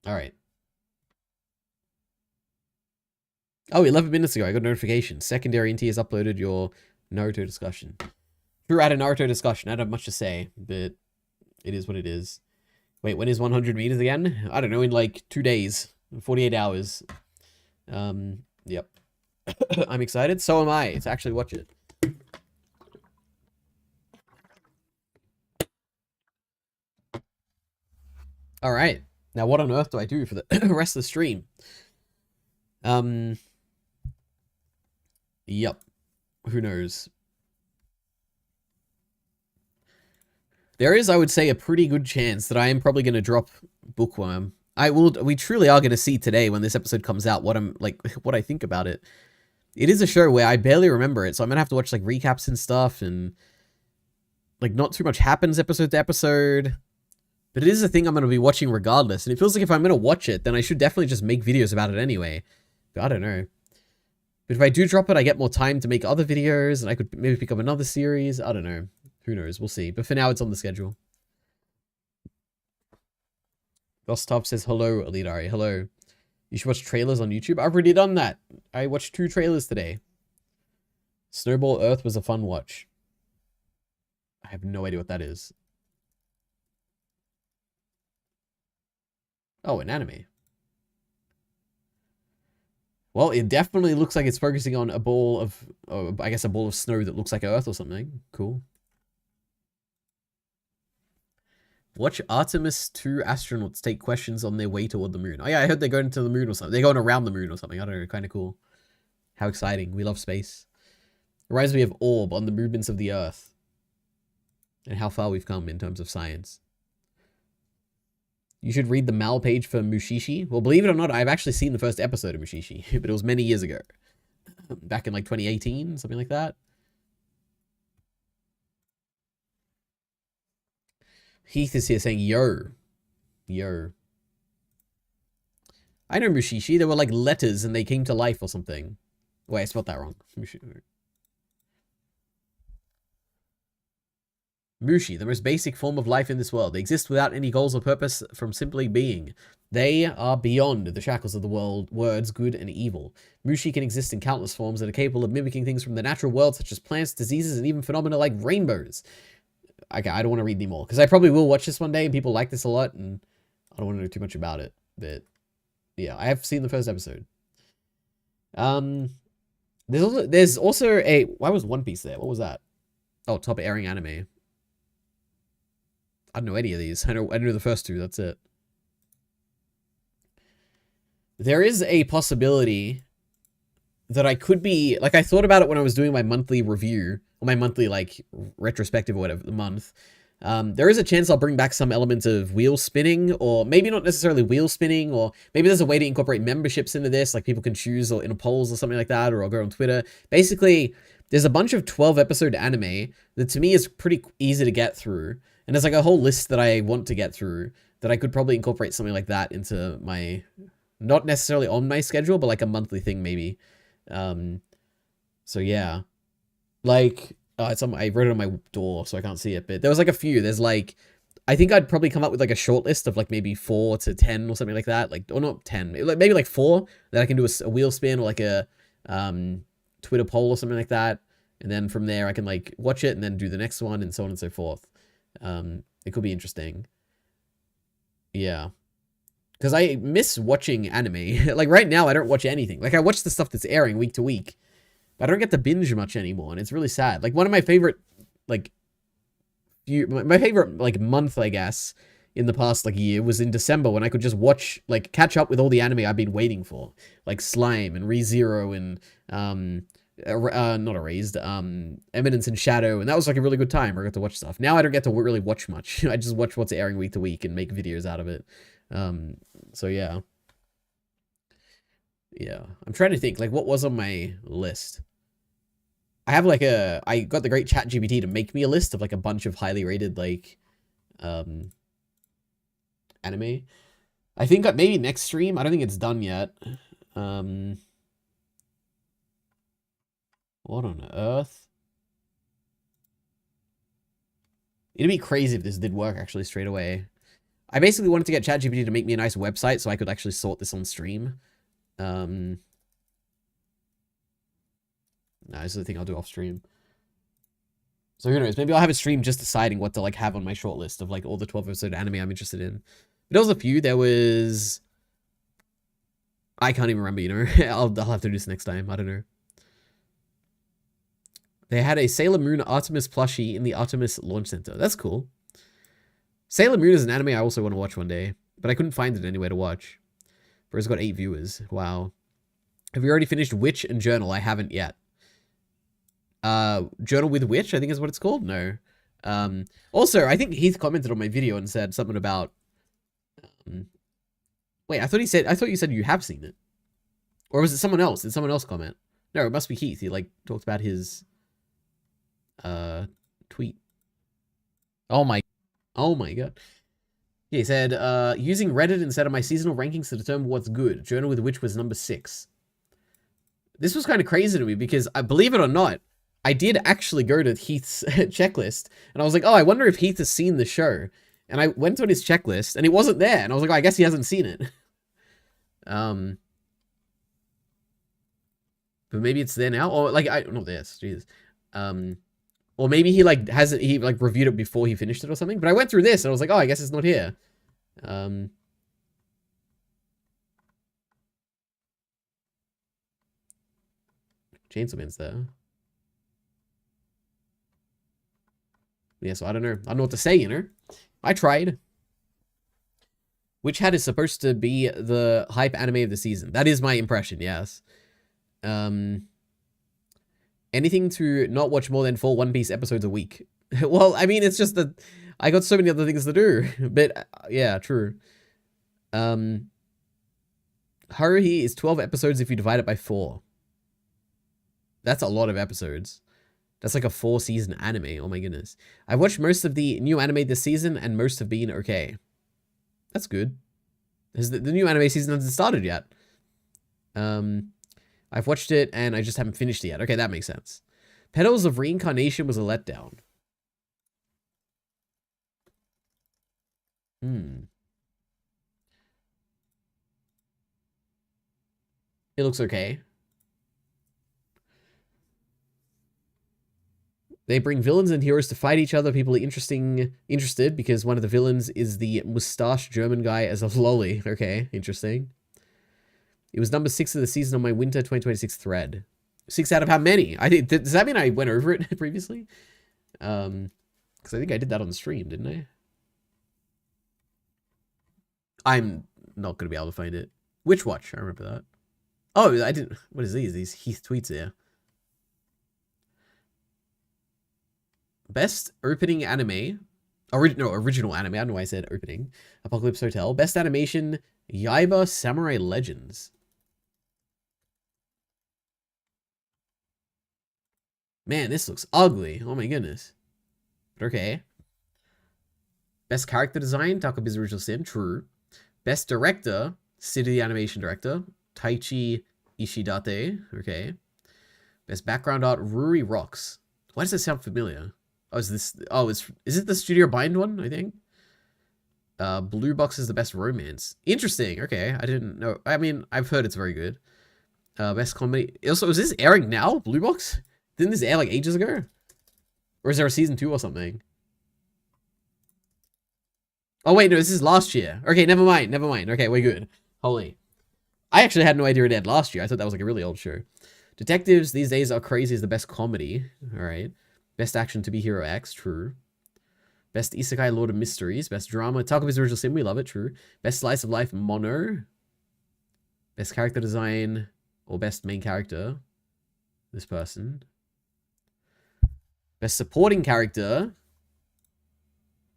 All right. Oh, 11 minutes ago, I got a notification. Secondary NT has uploaded your Naruto discussion. True, I had a Naruto discussion. I don't have much to say, but it is what it is. Wait, when is 100 meters again? I don't know, in like 2 days. 48 hours. Yep. I'm excited. So am I to actually watch it. All right. Now, what on earth do I do for the rest of the stream? Yep. Who knows? There is, I would say, a pretty good chance that I am probably going to drop Bookworm. We truly are going to see today when this episode comes out what I think about it. It is a show where I barely remember it, so I'm gonna have to watch like recaps and stuff, and like not too much happens episode to episode. But it is a thing I'm gonna be watching regardless, and it feels like if I'm gonna watch it, then I should definitely just make videos about it anyway. But I don't know. But if I do drop it, I get more time to make other videos, and I could maybe pick up another series. I don't know. Who knows? We'll see. But for now, it's on the schedule. Gostop says, hello, EliteAri. Hello. You should watch trailers on YouTube. I've already done that. I watched 2 trailers today. Snowball Earth was a fun watch. I have no idea what that is. Oh, an anime. Well, it definitely looks like it's focusing on a ball of, I guess a ball of snow that looks like Earth or something. Cool. Watch Artemis 2 astronauts take questions on their way toward the moon. Oh yeah, I heard they're going to the moon or something. They're going around the moon or something. I don't know, kind of cool. How exciting. We love space. It reminds me of Orb on the movements of the Earth. And how far we've come in terms of science. You should read the Mal page for Mushishi. Well, believe it or not, I've actually seen the first episode of Mushishi. But it was many years ago. Back in like 2018, something like that. Heath is here saying, yo. Yo. I know Mushishi. They were like letters and they came to life or something. Wait, I spelled that wrong. Mushi, the most basic form of life in this world. They exist without any goals or purpose from simply being. They are beyond the shackles of the world, words good and evil. Mushi can exist in countless forms that are capable of mimicking things from the natural world, such as plants, diseases, and even phenomena like rainbows. Okay, I don't want to read anymore, because I probably will watch this one day, and people like this a lot, and I don't want to know too much about it. But, yeah, I have seen the first episode. There's also a... Why was One Piece there? What was that? Oh, top airing anime. I don't know any of these. I know the first 2, that's it. There is a possibility that I could be... Like, I thought about it when I was doing my monthly review, or my monthly, like, retrospective or whatever, the month. There is a chance I'll bring back some elements of wheel spinning, or maybe not necessarily wheel spinning, or maybe there's a way to incorporate memberships into this, like people can choose or in a polls or something like that, or I'll go on Twitter. Basically, there's a bunch of 12-episode anime that to me is pretty easy to get through, and there's like a whole list that I want to get through that I could probably incorporate something like that into my, not necessarily on my schedule, but like a monthly thing maybe. So yeah. Like, it's on, I wrote it on my door, so I can't see it, but there was like a few. There's like, I think I'd probably come up with like a short list of like maybe 4 to 10 or something like that. Like, or not 10, maybe like 4 that I can do a wheel spin or like a Twitter poll or something like that. And then from there I can like watch it and then do the next one and so on and so forth. It could be interesting. Yeah. Because I miss watching anime. Like right now I don't watch anything. Like I watch the stuff that's airing week to week. But I don't get to binge much anymore, and it's really sad. Like, one of my favorite, like, my favorite, like, month, I guess, in the past, like, year was in December when I could just watch, like, catch up with all the anime I've been waiting for. Like, Slime and ReZero and, not Erased, Eminence and Shadow, and that was, like, a really good time where I got to watch stuff. Now I don't get to really watch much. I just watch what's airing week to week and make videos out of it. So, yeah. Yeah. I'm trying to think, like, what was on my list? I have like I got the great ChatGPT to make me a list of like a bunch of highly rated like anime. I think maybe next stream. I don't think it's done yet. What on earth? It'd be crazy if this did work actually straight away. I basically wanted to get ChatGPT to make me a nice website so I could actually sort this on stream. No, this is the thing I'll do off stream. So who knows? Maybe I'll have a stream just deciding what to like have on my short list of like all the 12-episode anime I'm interested in. But there was a few. There was... I can't even remember, you know? I'll have to do this next time. I don't know. They had a Sailor Moon Artemis plushie in the Artemis Launch Center. That's cool. Sailor Moon is an anime I also want to watch one day. But I couldn't find it anywhere to watch. But it's got 8 viewers. Wow. Have you already finished Witch and Journal? I haven't yet. Journal with Witch, I think is what it's called. No. Also, I think Heath commented on my video and said something about... wait, I thought you said you have seen it. Or was it someone else? Did someone else comment? No, it must be Heath. He, like, talked about his, tweet. Oh my god. Yeah, he said, using Reddit instead of my seasonal rankings to determine what's good. Journal with which was number 6. This was kind of crazy to me because, I believe it or not, I did actually go to Heath's checklist, and I was like, oh, I wonder if Heath has seen the show. And I went on his checklist, and it wasn't there, and I was like, oh, I guess he hasn't seen it. But maybe it's there now, or, like, not this, Jesus. Or maybe he, like, hasn't, he, like, reviewed it before he finished it or something, but I went through this, and I was like, oh, I guess it's not here. Chainsaw Man's there. Yeah, so I don't know. I don't know what to say, you know? I tried. Which hat is supposed to be the hype anime of the season? That is my impression, yes. Anything to not watch more than 4 One Piece episodes a week. Well, I mean, it's just that I got so many other things to do. But, yeah, true. Haruhi is 12 episodes if you divide it by 4. That's a lot of episodes. That's like a 4-season anime. Oh my goodness. I've watched most of the new anime this season, and most have been okay. That's good. The new anime season hasn't started yet. I've watched it, and I just haven't finished it yet. Okay, that makes sense. Petals of Reincarnation was a letdown. It looks okay. They bring villains and heroes to fight each other. People are interested because one of the villains is the mustache German guy as a lolly. Okay, interesting. It was number 6 of the season on my winter 2026 thread. 6 out of how many? Does that mean I went over it previously? Because I think I did that on the stream, didn't I? I'm not going to be able to find it. Witch Watch, I remember that. Oh, I didn't. What is these? These Heath tweets here. Best opening anime. Original anime. I don't know why I said opening. Apocalypse Hotel. Best animation. Yaiba Samurai Legends. Man, this looks ugly. Oh my goodness. But okay. Best character design. Takabi's Original Sin. True. Best director. City the Animation Director. Taichi Ishidate. Okay. Best background art. Ruri Rocks. Why does that sound familiar? Oh, is this... Oh, is it the Studio Bind one, I think? Blue Box is the best romance. Interesting. Okay, I didn't know. I mean, I've heard it's very good. Best comedy. Also, is this airing now? Blue Box? Didn't this air like ages ago? Or is there a season 2 or something? Oh, wait, no, this is last year. Okay, never mind. Okay, we're good. Holy. I actually had no idea it aired last year. I thought that was like a really old show. Detectives These Days Are Crazy is the best comedy. All right. Best action to be Hero X. True. Best Isekai Lord of Mysteries. Best drama. Takabi's Original Sin. We love it. True. Best slice of life. Mono. Best character design. Or best main character. This person. Best supporting character.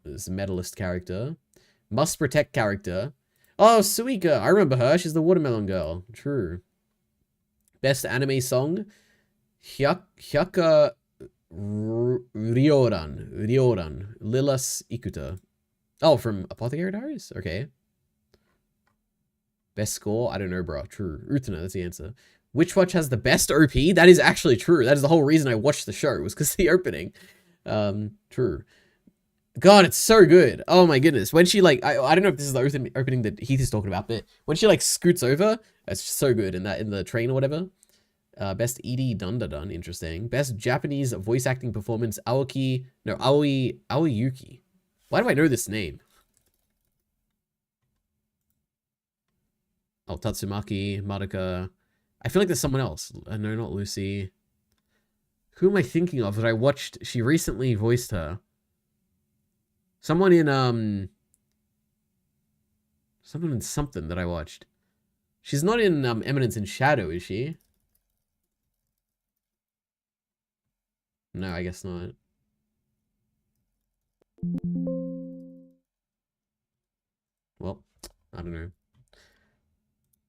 This medalist character. Must protect character. Oh, Suika. I remember her. She's the watermelon girl. True. Best anime song. Hyaka Ryoran. Lilas Ikuta. Oh, from Apothecary Diaries? Okay. Best score? I don't know, bro. True. Utena, that's the answer. Which watch has the best OP? That is actually true. That is the whole reason I watched the show, was because of the opening. True. God, it's so good. Oh my goodness. When she like, I don't know if this is the opening that Heath is talking about, but when she like scoots over, it's so good in the train or whatever. Best Edie Dundadun, interesting. Best Japanese voice acting performance, Aoyuki. Why do I know this name? Oh, Tatsumaki, Madoka. I feel like there's someone else. No, not Lucy. Who am I thinking of that I watched? She recently voiced her. Someone in something that I watched. She's not in Eminence in Shadow, is she? No, I guess not. Well, I don't know.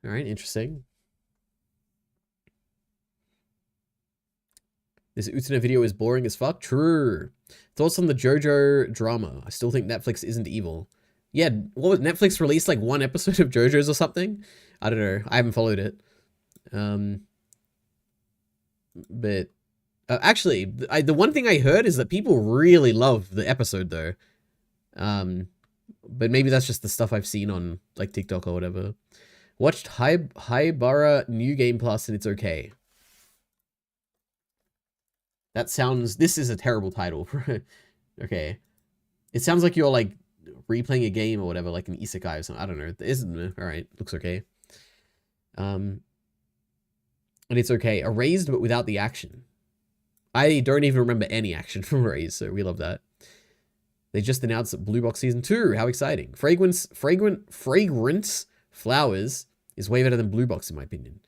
All right, interesting. This Utena video is boring as fuck. True. Thoughts on the JoJo drama? I still think Netflix isn't evil. Yeah, what was Netflix released like one episode of JoJo's or something? I don't know. I haven't followed it. But actually, the one thing I heard is that people really love the episode though. But maybe that's just the stuff I've seen on like TikTok or whatever. Watched Haibara New Game Plus and it's okay. That sounds... This is a terrible title. Okay. It sounds like you're like replaying a game or whatever, like an isekai or something. I don't know. It isn't... Alright, looks okay. And it's okay. Erased but without the action. I don't even remember any action from Erased, so we love that. They just announced Blue Box Season 2. How exciting. Fragrance Flowers is way better than Blue Box in my opinion.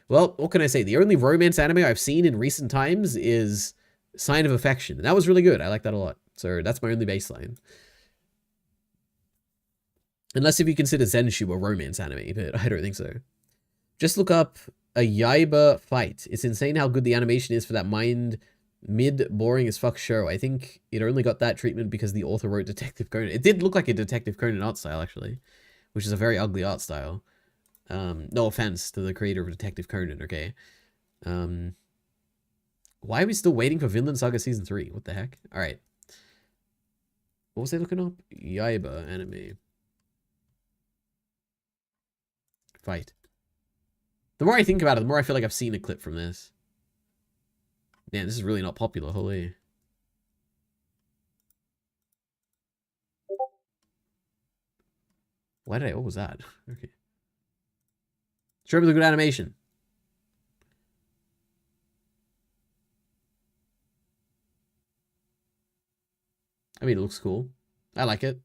Well, what can I say? The only romance anime I've seen in recent times is Sign of Affection. And that was really good. I like that a lot. So that's my only baseline. Unless if you consider Zenshu a romance anime, but I don't think so. Just look up a Yaiba fight. It's insane how good the animation is for that boring as fuck show. I think it only got that treatment because the author wrote Detective Conan. It did look like a Detective Conan art style, actually. Which is a very ugly art style. No offense to the creator of Detective Conan, okay? Why are we still waiting for Vinland Saga Season 3? What the heck? Alright. What was I looking up? Yaiba anime. Fight. The more I think about it, the more I feel like I've seen a clip from this. Man, this is really not popular, holy. What was that? Okay. Show me the good animation. I mean, it looks cool. I like it.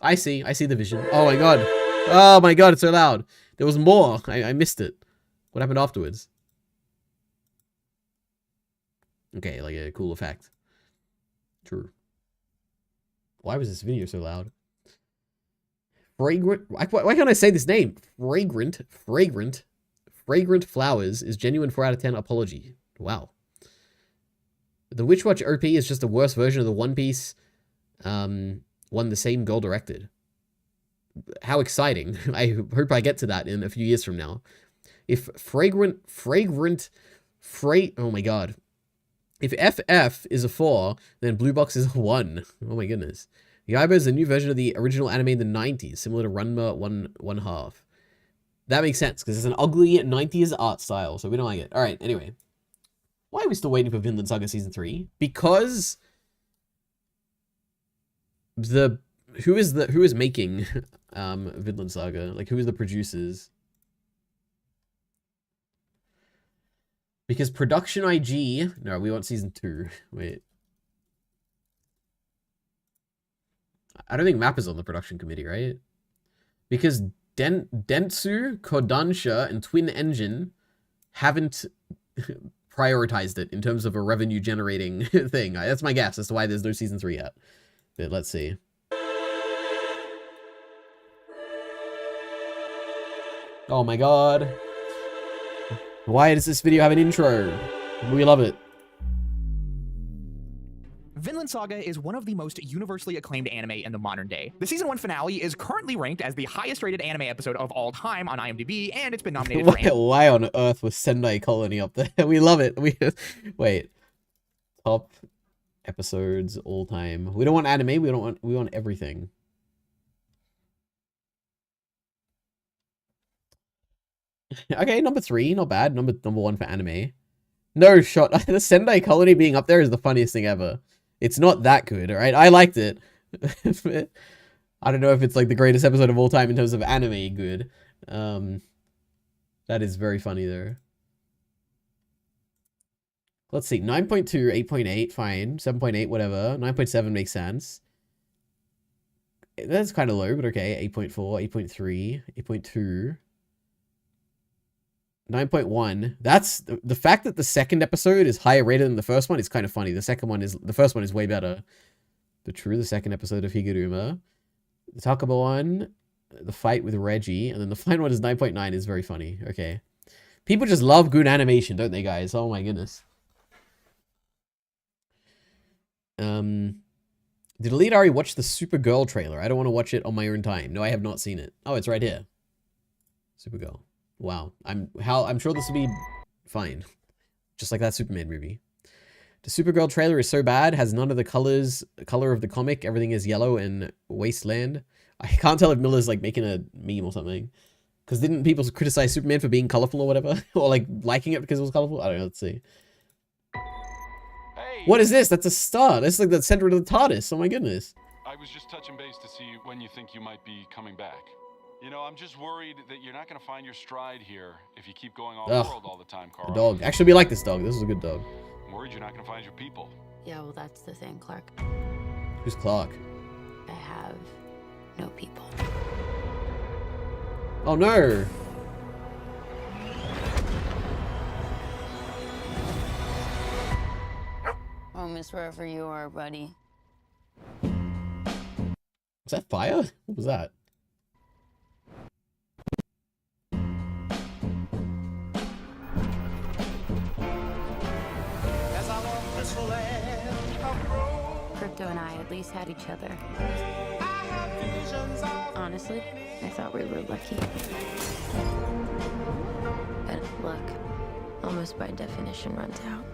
I see the vision. Oh my god. Oh my god, it's so loud. There was more. I missed it. What happened afterwards? Okay, like a cool effect. True. Why was this video so loud? Fragrant. Why can't I say this name? Fragrant Flowers is genuine 4 out of 10 apology. Wow. The Witch Watch OP is just a worse version of the One Piece one the same girl directed. How exciting. I hope I get to that in a few years from now. If oh my god. If FF is a 4, then Blue Box is a 1. Oh my goodness. Yaiba is a new version of the original anime in the 90s, similar to Ranma 1/2. That makes sense, because it's an ugly 90s art style, so we don't like it. Alright, anyway. Why are we still waiting for Vinland Saga Season 3? Because who is making Vinland Saga? Like, who is the producers? Because Production IG... No, we want Season 2. Wait. I don't think MAP is on the production committee, right? Because Dentsu, Kodansha, and Twin Engine haven't prioritized it in terms of a revenue-generating thing. That's my guess as to why there's no Season 3 yet. But let's see. Oh my god. Why does this video have an intro? We love it. Vinland Saga is one of the most universally acclaimed anime in the modern day. The season 1 finale is currently ranked as the highest rated anime episode of all time on IMDb, and it's been nominated for... Why on earth was Sendai Colony up there? We love it. Wait. Top episodes all time. We don't want anime, we want everything. Okay, number 3, not bad. Number 1 for anime. No shot. The Sendai Colony being up there is the funniest thing ever. It's not that good, alright? I liked it. I don't know if it's like the greatest episode of all time in terms of anime good. That is very funny though. Let's see. 9.2, 8.8, fine. 7.8, whatever. 9.7 makes sense. That's kind of low, but okay. 8.4, 8.3, 8.2. 9.1. That's the fact that the second episode is higher rated than the first one is kind of funny. The first one is way better. But true, the second episode of Higuruma. The Takaba one the fight with Reggie, and then the final one is 9.9 is very funny. Okay. People just love good animation, don't they, guys? Oh my goodness. Did EliteAri watch the Supergirl trailer? I don't want to watch it on my own time. No, I have not seen it. Oh, it's right here. Supergirl. Wow. I'm sure this will be fine. Just like that Superman movie. The Supergirl trailer is so bad, has none of the color of the comic. Everything is yellow and wasteland. I can't tell if Miller's like making a meme or something. Because didn't people criticize Superman for being colorful or whatever? Or like liking it because it was colorful? I don't know. Let's see. Hey. What is this? That's a star. That's like the center of the TARDIS. Oh my goodness. I was just touching base to see when you think you might be coming back. You know, I'm just worried that you're not going to find your stride here if you keep going off-world all the time, Carl. A dog. Actually, we like this dog. This is a good dog. I'm worried you're not going to find your people. Yeah, well, that's the thing, Clark. Who's Clark? I have no people. Oh no! I'll miss wherever you are, buddy. Was that fire? What was that? Crypto and I at least had each other. Honestly, I thought we were lucky. But look, almost by definition runs out.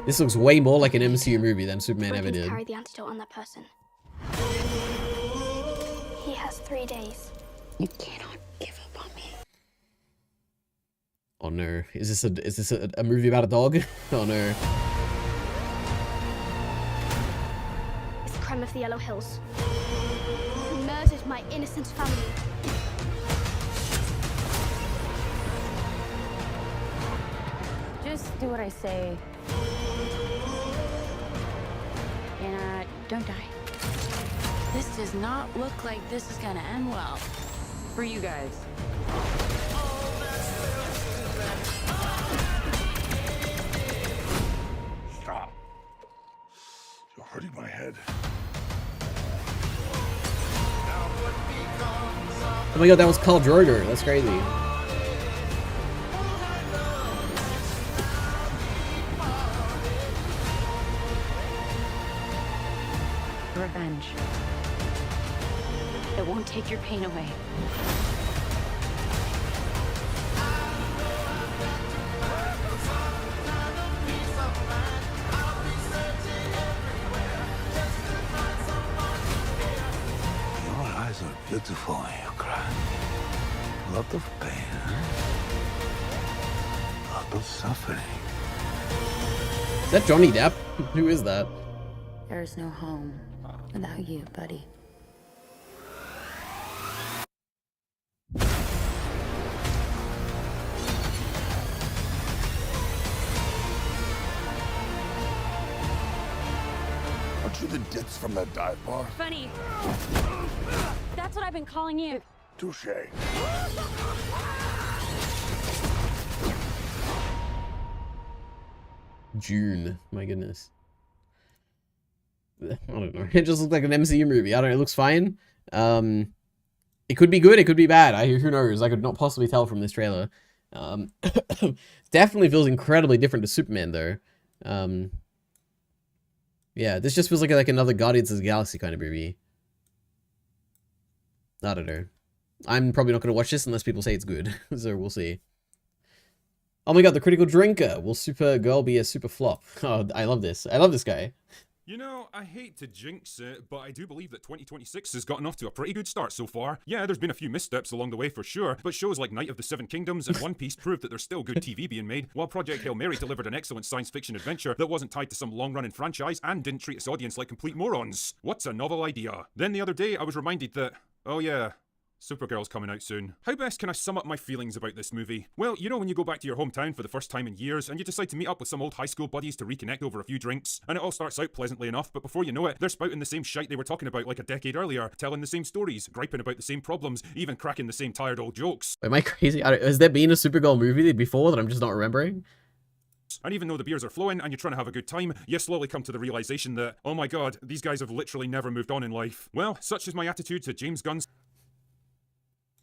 This looks way more like an MCU movie than Superman ever did. Carry the antidote on that person. He has 3 days. You cannot give up on me. Oh no. Is this a movie about a dog? Oh no. It's the crime of the Yellow Hills. Who murdered my innocent family. Just do what I say. And don't die. This does not look like this is gonna end well. For you guys. Stop. You're hurting my head. Oh my god, that was Khal Drogo. That's crazy. Revenge. It won't take your pain away. Your eyes are beautiful when you cry. A lot of pain, huh? A lot of suffering. Is that Johnny Depp? Who is that? There is no home without you, buddy. Aren't you the ditz from that dive bar? Funny. That's what I've been calling you. Touche. June. My goodness. I don't know. It just looks like an MCU movie. I don't know. It looks fine. It could be good. It could be bad. Who knows? I could not possibly tell from this trailer. Definitely feels incredibly different to Superman, though. Yeah, this just feels like another Guardians of the Galaxy kind of movie. I don't know. I'm probably not going to watch this unless people say it's good. So we'll see. Oh my god, the Critical Drinker. Will Supergirl be a super flop? Oh, I love this. I love this guy. You know, I hate to jinx it, but I do believe that 2026 has gotten off to a pretty good start so far. Yeah, there's been a few missteps along the way for sure, but shows like Night of the Seven Kingdoms and One Piece proved that there's still good TV being made, while Project Hail Mary delivered an excellent science fiction adventure that wasn't tied to some long-running franchise and didn't treat its audience like complete morons. What's a novel idea? Then the other day, I was reminded that, oh yeah, Supergirl's coming out soon. How best can I sum up my feelings about this movie? Well, you know when you go back to your hometown for the first time in years and you decide to meet up with some old high school buddies to reconnect over a few drinks, and it all starts out pleasantly enough, but before you know it, they're spouting the same shite they were talking about like a decade earlier, telling the same stories, griping about the same problems, even cracking the same tired old jokes. Am I crazy? Has there been a Supergirl movie before that I'm just not remembering? And even though the beers are flowing and you're trying to have a good time, you slowly come to the realization that, oh my god, these guys have literally never moved on in life. Well, such is my attitude to James Gunn's...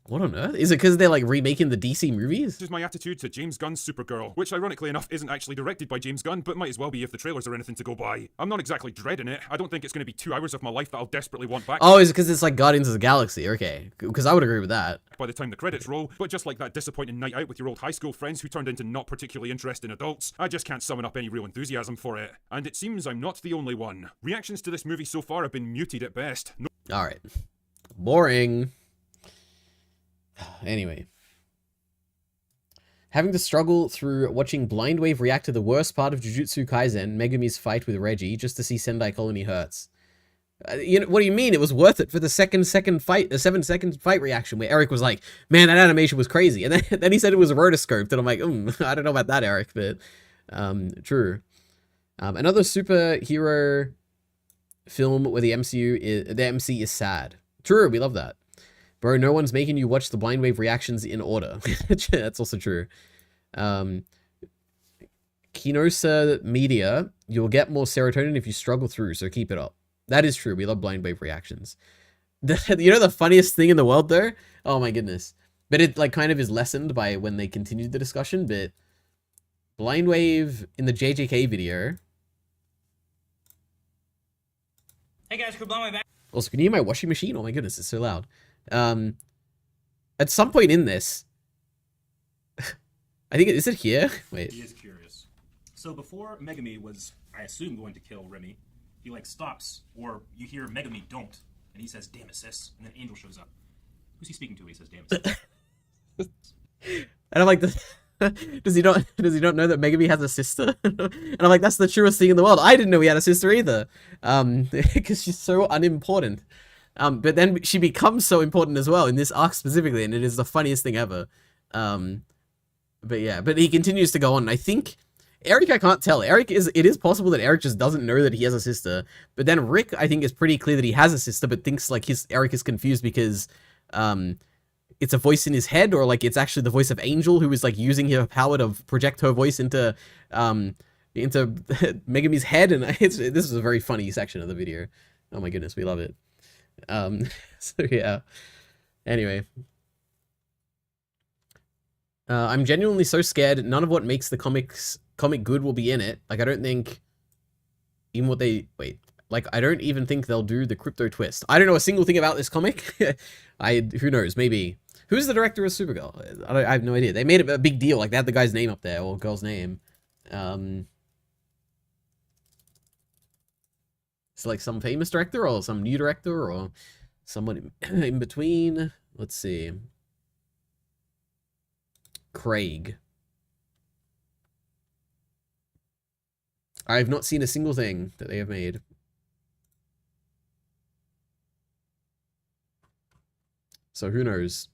What on earth? Is it because they're like remaking the DC movies? This is my attitude to James Gunn's Supergirl, which ironically enough isn't actually directed by James Gunn, but might as well be if the trailers are anything to go by. I'm not exactly dreading it. I don't think it's going to be 2 hours of my life that I'll desperately want back. Oh, is it because it's like Guardians of the Galaxy? Okay, because I would agree with that. By the time the credits roll, but just like that disappointing night out with your old high school friends who turned into not particularly interesting adults, I just can't summon up any real enthusiasm for it. And it seems I'm not the only one. Reactions to this movie so far have been muted at best. Alright. Boring. Anyway. Having to struggle through watching Blind Wave react to the worst part of Jujutsu Kaisen, Megumi's fight with Reggie, just to see Sendai Colony hurts. You know, what do you mean? It was worth it for the 7-second fight reaction where Eric was like, man, that animation was crazy. And then he said it was rotoscoped. And I'm like, I don't know about that, Eric, but true. Another superhero film where the MC is sad. True, we love that. Bro, no one's making you watch the Blind Wave reactions in order. That's also true. Kinosa Media, you'll get more serotonin if you struggle through, so keep it up. That is true. We love Blind Wave reactions. You know the funniest thing in the world, though? Oh my goodness. But it like kind of is lessened by when they continued the discussion, but Blind Wave in the JJK video. Hey guys, could blow my back. Also, can you hear my washing machine? Oh my goodness, it's so loud. At some point in this, I think, is it here? Wait. He is curious. So before Megami was, I assume, going to kill Remy, he like stops, or you hear Megami don't, and he says, damn it, sis, and then Angel shows up. Who's he speaking to? He says, damn it, sis. And I'm like, does he not know that Megami has a sister? And I'm like, that's the truest thing in the world. I didn't know he had a sister either. Because she's so unimportant. But then she becomes so important as well in this arc specifically, and it is the funniest thing ever. But yeah, but he continues to go on. I think Eric, I can't tell. It is possible that Eric just doesn't know that he has a sister. But then Rick, I think, is pretty clear that he has a sister, but thinks like Eric is confused because it's a voice in his head, or like it's actually the voice of Angel who is like using her power to project her voice into Megami's head. And this is a very funny section of the video. Oh my goodness, we love it. So yeah. Anyway. I'm genuinely so scared. None of what makes the comic good will be in it. Like, I don't think even what they... Wait. Like, I don't even think they'll do the crypto twist. I don't know a single thing about this comic. Who knows? Maybe. Who's the director of Supergirl? I have no idea. They made it a big deal. Like, they had the guy's name up there, or girl's name. It's like some famous director, or some new director, or someone in between. Let's see. Craig. I have not seen a single thing that they have made. So who knows?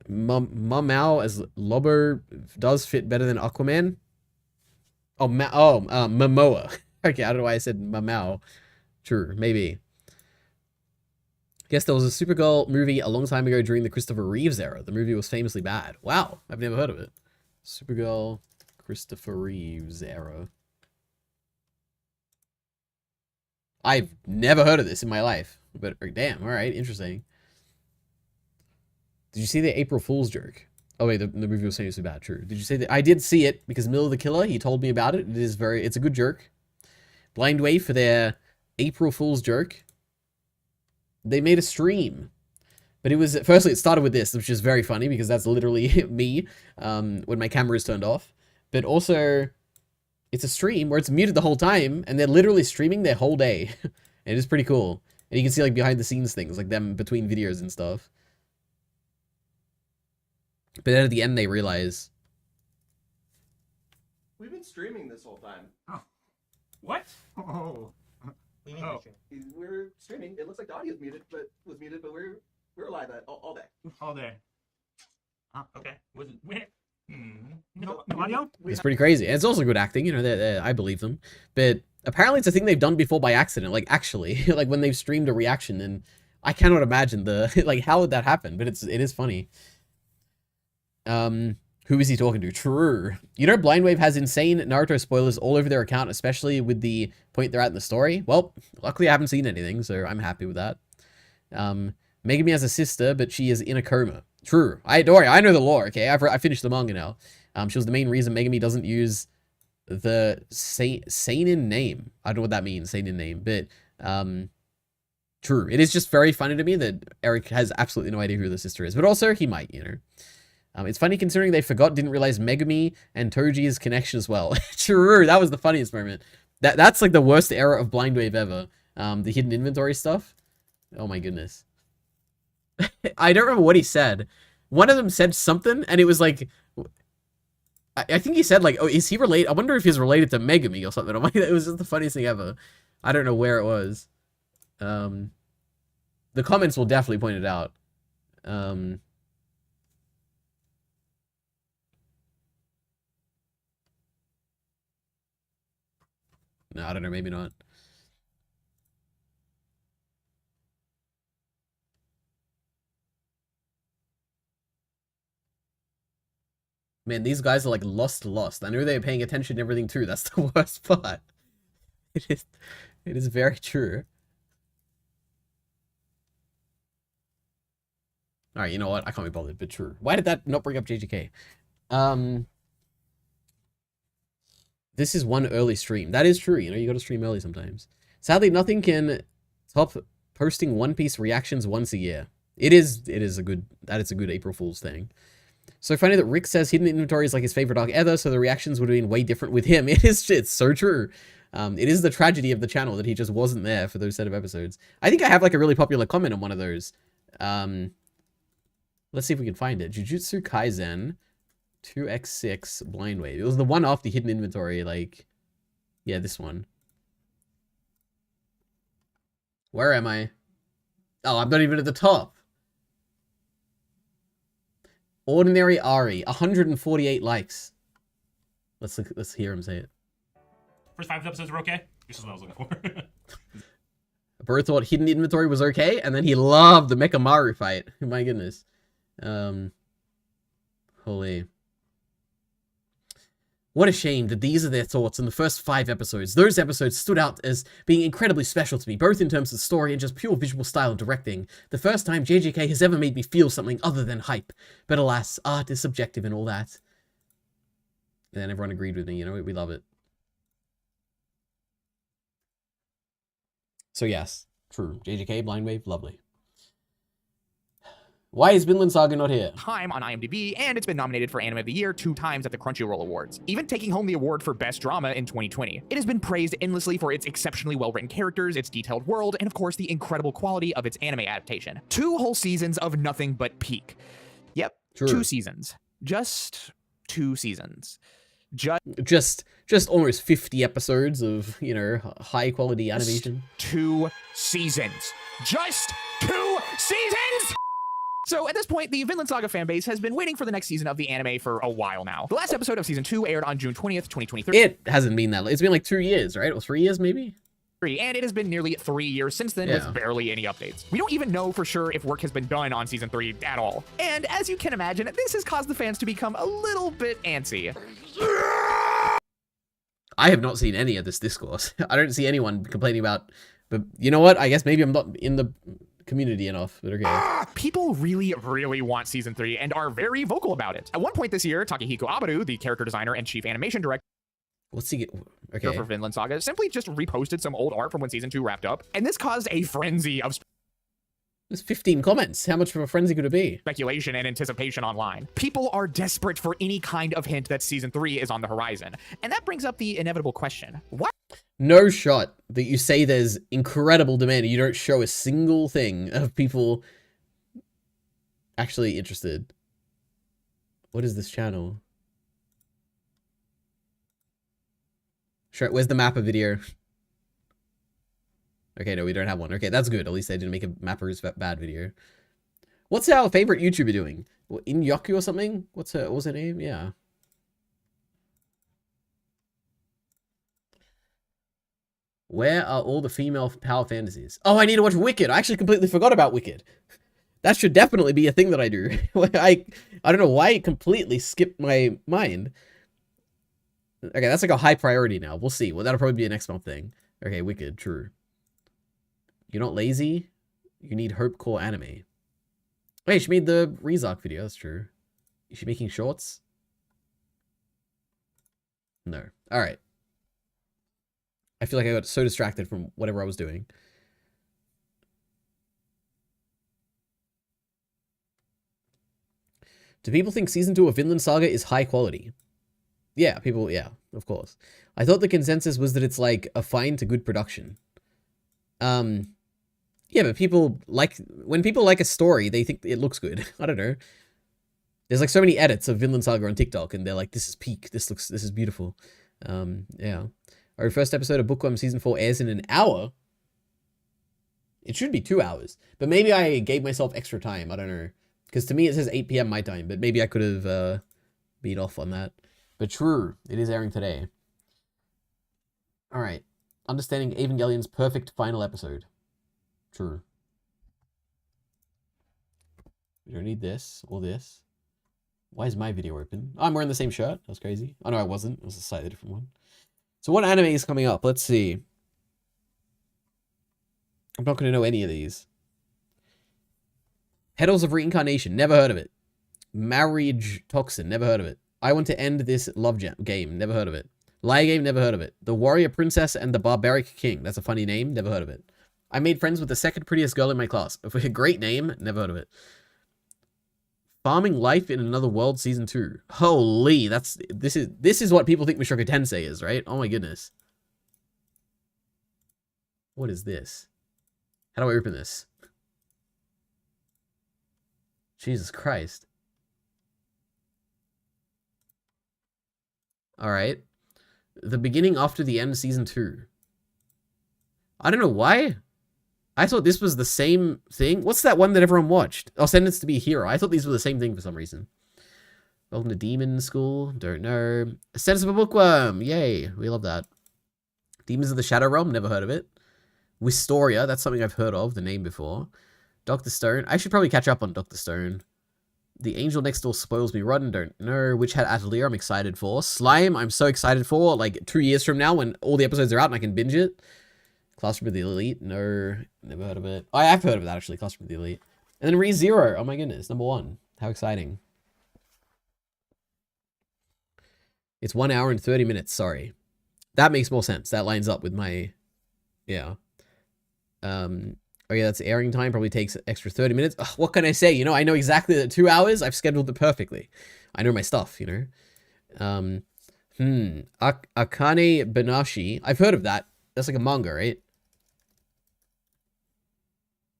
Mao as Lobo does fit better than Aquaman. Oh, Momoa. Okay, I don't know why I said Mamao. True, maybe. Yes, there was a Supergirl movie a long time ago during the Christopher Reeves era. The movie was famously bad. Wow, I've never heard of it. Supergirl, Christopher Reeves era. I've never heard of this in my life. But damn, alright, interesting. Did you see the April Fool's joke? Oh wait, the movie was famously bad, true. Did you say that? I did see it, because Miller the Killer, he told me about it. It's a good joke. Blind Wave for their April Fool's joke. They made a stream. But it was, firstly, it started with this, which is very funny, because that's literally me, when my camera is turned off. But also, it's a stream where it's muted the whole time, and they're literally streaming their whole day. And it is pretty cool. And you can see, like, behind the scenes things, like them between videos and stuff. But then at the end, they realize... We've been streaming this whole time. Oh. What? Oh. We're streaming. It looks like the audio was muted, but we're live all day. All day. Okay. Was it where? No audio? It's pretty crazy. And it's also good acting, you know, I believe them. But apparently it's a thing they've done before by accident, like actually, like when they've streamed a reaction, and I cannot imagine like how would that happen, but it is funny. Who is he talking to? True. You know, Blindwave has insane Naruto spoilers all over their account, especially with the point they're at in the story. Well, luckily I haven't seen anything, so I'm happy with that. Megumi has a sister, but she is in a coma. True. Don't worry, I know the lore, okay? I finished the manga now. She was the main reason Megumi doesn't use the seinen name. I don't know what that means, seinen name, but true. It is just very funny to me that Eric has absolutely no idea who the sister is, but also he might, you know. It's funny considering they didn't realize Megumi and Toji's connection as well. True, that was the funniest moment. That's like the worst era of Blindwave ever. The hidden inventory stuff. Oh my goodness. I don't remember what he said. One of them said something, and it was like, I think he said like, oh, is he related? I wonder if he's related to Megumi or something. It was just the funniest thing ever. I don't know where it was. The comments will definitely point it out. No, I don't know, maybe not. Man, these guys are like lost. I know they're paying attention to everything too. That's the worst part. It is very true. Alright, you know what? I can't be bothered, but true. Why did that not bring up JJK? This is one early stream. That is true, you know, you gotta stream early sometimes. Sadly, nothing can top posting One Piece reactions once a year. That is a good April Fool's thing. So funny that Rick says hidden inventory is like his favorite arc ever, so the reactions would have been way different with him. It's so true. It is the tragedy of the channel that he just wasn't there for those set of episodes. I think I have like a really popular comment on one of those. Let's see if we can find it. Jujutsu Kaisen 2x6 Blindwave. It was the one off the hidden inventory, like, yeah, this one. Where am I? Oh, I'm not even at the top. EliteAri, 148 likes. Let's hear him say it. First 5 episodes were okay. This is what I was looking for. Bro thought hidden inventory was okay, and then he loved the Mechamaru fight. My goodness. Holy. What a shame that these are their thoughts in the first 5 episodes. Those episodes stood out as being incredibly special to me, both in terms of story and just pure visual style and directing. The first time JJK has ever made me feel something other than hype. But alas, art is subjective and all that. And everyone agreed with me, you know, we love it. So yes, true. JJK, Blindwave, lovely. Why is Vinland Saga not here? Time on IMDb, and it's been nominated for Anime of the Year 2 times at the Crunchyroll Awards, even taking home the award for Best Drama in 2020. It has been praised endlessly for its exceptionally well-written characters, its detailed world, and of course the incredible quality of its anime adaptation. 2 whole seasons of nothing but peak. Yep, true. 2 seasons. Just 2 seasons. Just almost 50 episodes of, you know, high quality animation. 2 seasons. Just 2 seasons! So at this point, the Vinland Saga fanbase has been waiting for the next season of the anime for a while now. The last episode of season 2 aired on June 20th, 2023. It hasn't been that long. It's been like 2 years, right? Or 3 years maybe? And it has been nearly 3 years since then with barely any updates. We don't even know for sure if work has been done on season 3 at all. And as you can imagine, this has caused the fans to become a little bit antsy. I have not seen any of this discourse. I don't see anyone complaining about, but you know what? I guess maybe I'm not in the community enough, but okay. People really want season 3 and are very vocal about it. At one point this year, Takehiko Abaru, the character designer and chief animation director, what's he get? Okay. For Vinland Saga, simply just reposted some old art from when season 2 wrapped up, and this caused a frenzy of there's 15 comments. How much of a frenzy could it be? Speculation and anticipation online. People are desperate for any kind of hint that season 3 is on the horizon. And that brings up the inevitable question. What? No shot that you say there's incredible demand and you don't show a single thing of people actually interested. What is this channel? Sure, where's the Mappa video? Okay, no, we don't have one. Okay, that's good. At least they didn't make a Mappa's bad video. What's our favorite YouTuber doing? In Yoku or something? What was her name? Yeah. Where are all the female power fantasies? Oh, I need to watch Wicked. I actually completely forgot about Wicked. That should definitely be a thing that I do. I don't know why it completely skipped my mind. Okay, that's like a high priority now. We'll see. Well, that'll probably be a next month thing. Okay, wicked, true. You're not lazy? You need Hope Core anime. Wait, she made the Rezark video, that's true. Is she making shorts? No. Alright. I feel like I got so distracted from whatever I was doing. Do people think Season 2 of Vinland Saga is high quality? Yeah, people, yeah, of course. I thought the consensus was that it's like a fine to good production. Yeah, but people like, when people like a story, they think it looks good. I don't know. There's like so many edits of Vinland Saga on TikTok, and they're like, this is peak, this is beautiful. Yeah. Our first episode of Bookworm Season 4 airs in an hour. It should be 2 hours, but maybe I gave myself extra time, I don't know. Because to me it says 8 p.m. my time, but maybe I could have beat off on that. But true, it is airing today. Alright. Understanding Evangelion's perfect final episode. True. We don't need this or this. Why is my video open? Oh, I'm wearing the same shirt. That was crazy. Oh no, I wasn't. It was a slightly different one. So what anime is coming up? Let's see. I'm not going to know any of these. Petals of Reincarnation. Never heard of it. Marriage Toxin. Never heard of it. I Want to End This Love Game. Never heard of it. Lie Game. Never heard of it. The Warrior Princess and the Barbaric King. That's a funny name. Never heard of it. I made friends with the second prettiest girl in my class. A great name. Never heard of it. Farming Life in Another World Season 2. Holy, this is what people think Mushoku Tensei is, right? Oh my goodness. What is this? How do I open this? Jesus Christ. Alright. The Beginning After the End Season 2. I don't know why. I thought this was the same thing. What's that one that everyone watched? Oh, Sentenced to be a Hero. I thought these were the same thing for some reason. Welcome to Demon School. Don't know. Sense of a Bookworm. Yay. We love that. Demons of the Shadow Realm. Never heard of it. Wistoria. That's something I've heard of. The name before. Dr. Stone. I should probably catch up on Dr. Stone. The Angel Next Door spoils me rotten. Don't know. Witch Hat Atelier. I'm excited for. Slime. I'm so excited for. Like 2 years from now when all the episodes are out and I can binge it. Classroom of the Elite. No. Never heard of it. Oh, I have heard of that actually. Classroom of the Elite. And then ReZero. Oh my goodness. Number 1. How exciting. It's 1 hour and 30 minutes. Sorry. That makes more sense. That lines up with my... Yeah. Oh yeah, that's airing time. Probably takes an extra 30 minutes. Ugh, what can I say? You know, I know exactly that 2 hours. I've scheduled it perfectly. I know my stuff, you know. Akane Banashi. I've heard of that. That's like a manga, right?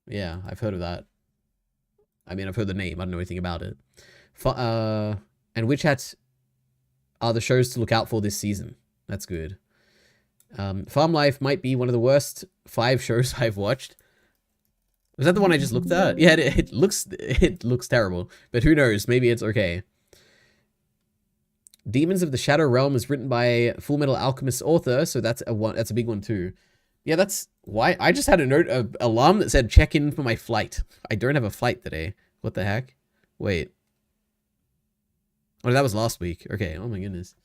Yeah, I've heard of that. I mean, I've heard the name. I don't know anything about it. And Witch Hats are the shows to look out for this season. That's good. Farm Life might be one of the worst 5 shows I've watched. Was that the one I just looked at? Yeah, it looks terrible. But who knows? Maybe it's okay. Demons of the Shadow Realm is written by Full Metal Alchemist author, so that's a big one too. Yeah, that's why I just had a note of alarm that said check in for my flight. I don't have a flight today. What the heck? Wait. Oh, that was last week. Okay. Oh my goodness.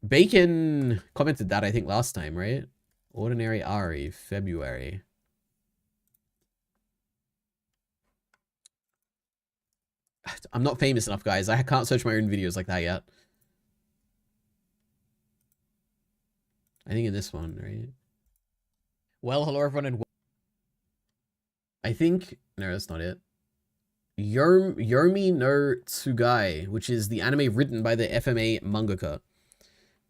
Bacon commented that I think last time, right? EliteAri, February. I'm not famous enough, guys. I can't search my own videos like that yet. I think in this one, right? Well, hello everyone, and I think... No, that's not it. Yomi no Tsugai, which is the anime written by the FMA mangaka.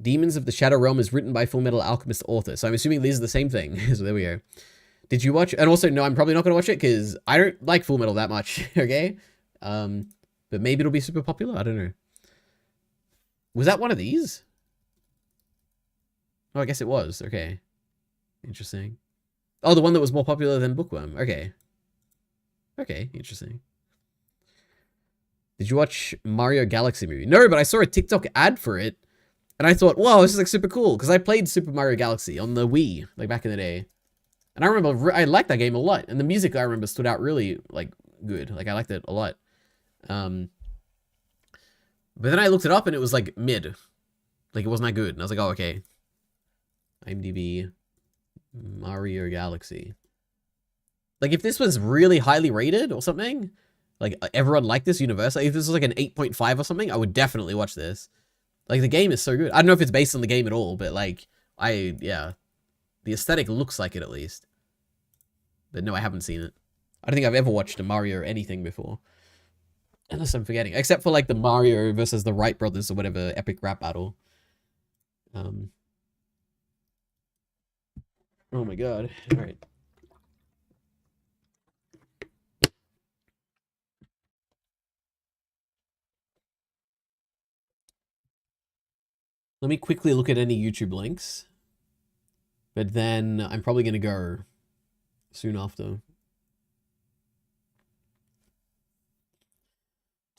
Demons of the Shadow Realm is written by Full Metal Alchemist author. So I'm assuming these are the same thing. So there we go. Did you watch... And also, no, I'm probably not going to watch it because I don't like Full Metal that much, okay? But maybe it'll be super popular. I don't know. Was that one of these? Oh, I guess it was. Okay. Interesting. Oh, the one that was more popular than Bookworm. Okay. Okay, interesting. Did you watch Mario Galaxy movie? No, but I saw a TikTok ad for it. And I thought, wow, this is like super cool. Because I played Super Mario Galaxy on the Wii, like back in the day. And I remember I liked that game a lot, and the music I remember stood out really like good. Like I liked it a lot. But then I looked it up and it was like mid. Like it wasn't that good. And I was like, oh, okay. IMDb Mario Galaxy. Like if this was really highly rated or something, like everyone liked this universally, if this was like an 8.5 or something, I would definitely watch this. Like the game is so good. I don't know if it's based on the game at all, but like yeah. The aesthetic looks like it at least. But no, I haven't seen it. I don't think I've ever watched a Mario anything before. Unless I'm forgetting. Except for like the Mario versus the Wright brothers or whatever epic rap battle. Oh my god. Alright. Let me quickly look at any YouTube links. But then I'm probably going to go soon after.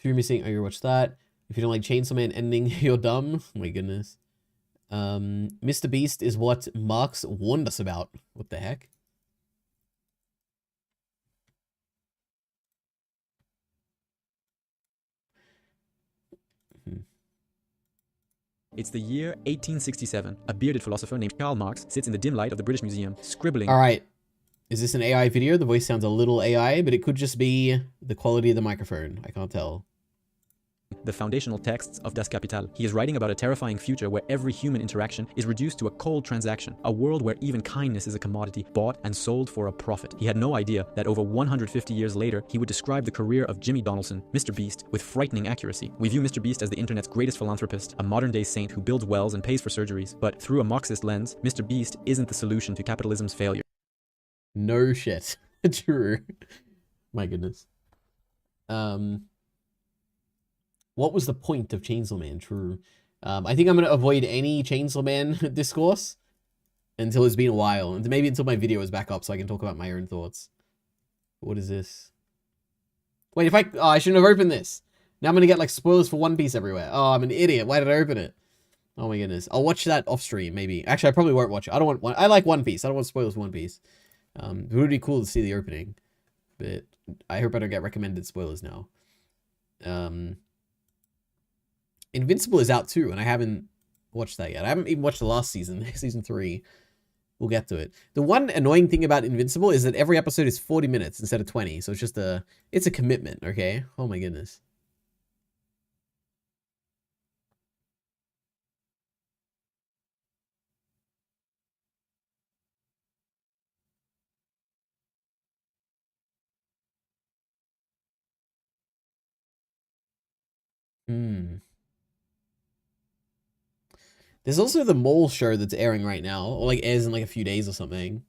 Two missing. Oh, you watch that. If you don't like Chainsaw Man ending, you're dumb. Oh my goodness. Mr. Beast is what Marx warned us about. What the heck? It's the year 1867. A bearded philosopher named Karl Marx sits in the dim light of the British Museum, scribbling. All right. Is this an AI video? The voice sounds a little AI, but it could just be the quality of the microphone. I can't tell. The foundational texts of Das Kapital. He is writing about a terrifying future where every human interaction is reduced to a cold transaction, a world where even kindness is a commodity bought and sold for a profit. He had no idea that over 150 years later, he would describe the career of Jimmy Donaldson, Mr. Beast, with frightening accuracy. We view Mr. Beast as the internet's greatest philanthropist, a modern-day saint who builds wells and pays for surgeries. But through a Marxist lens, Mr. Beast isn't the solution to capitalism's failure. No shit. True. My goodness. What was the point of Chainsaw Man? True. I think I'm going to avoid any Chainsaw Man discourse until it's been a while. And maybe until my video is back up so I can talk about my own thoughts. What is this? Wait, if I shouldn't have opened this. Now I'm going to get like spoilers for One Piece everywhere. Oh, I'm an idiot. Why did I open it? Oh my goodness. I'll watch that off stream, maybe. Actually, I probably won't watch it. I like One Piece. I don't want spoilers for One Piece. It would be cool to see the opening. But I hope I don't get recommended spoilers now. Invincible is out too, and I haven't watched that yet. I haven't even watched the last season, season 3. We'll get to it. The one annoying thing about Invincible is that every episode is 40 minutes instead of 20, so it's just it's a commitment, okay? Oh my goodness. There's also the Mole show that's airing right now, or like airs in like a few days or something.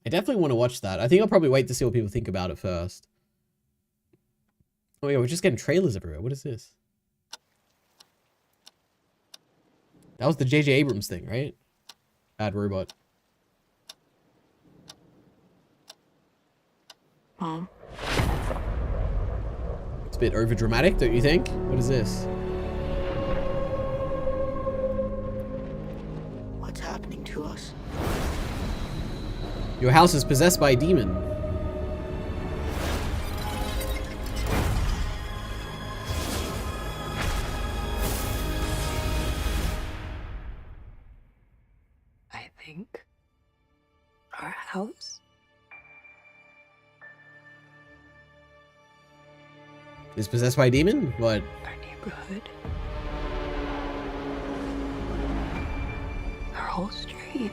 I definitely want to watch that. I think I'll probably wait to see what people think about it first. Oh yeah, we're just getting trailers everywhere. What is this? That was the J.J. Abrams thing, right? Bad robot. Mom. It's a bit overdramatic, don't you think? What is this? What's happening to us? Your house is possessed by a demon. I think our house Is possessed by a demon? What? our neighborhood, our whole street.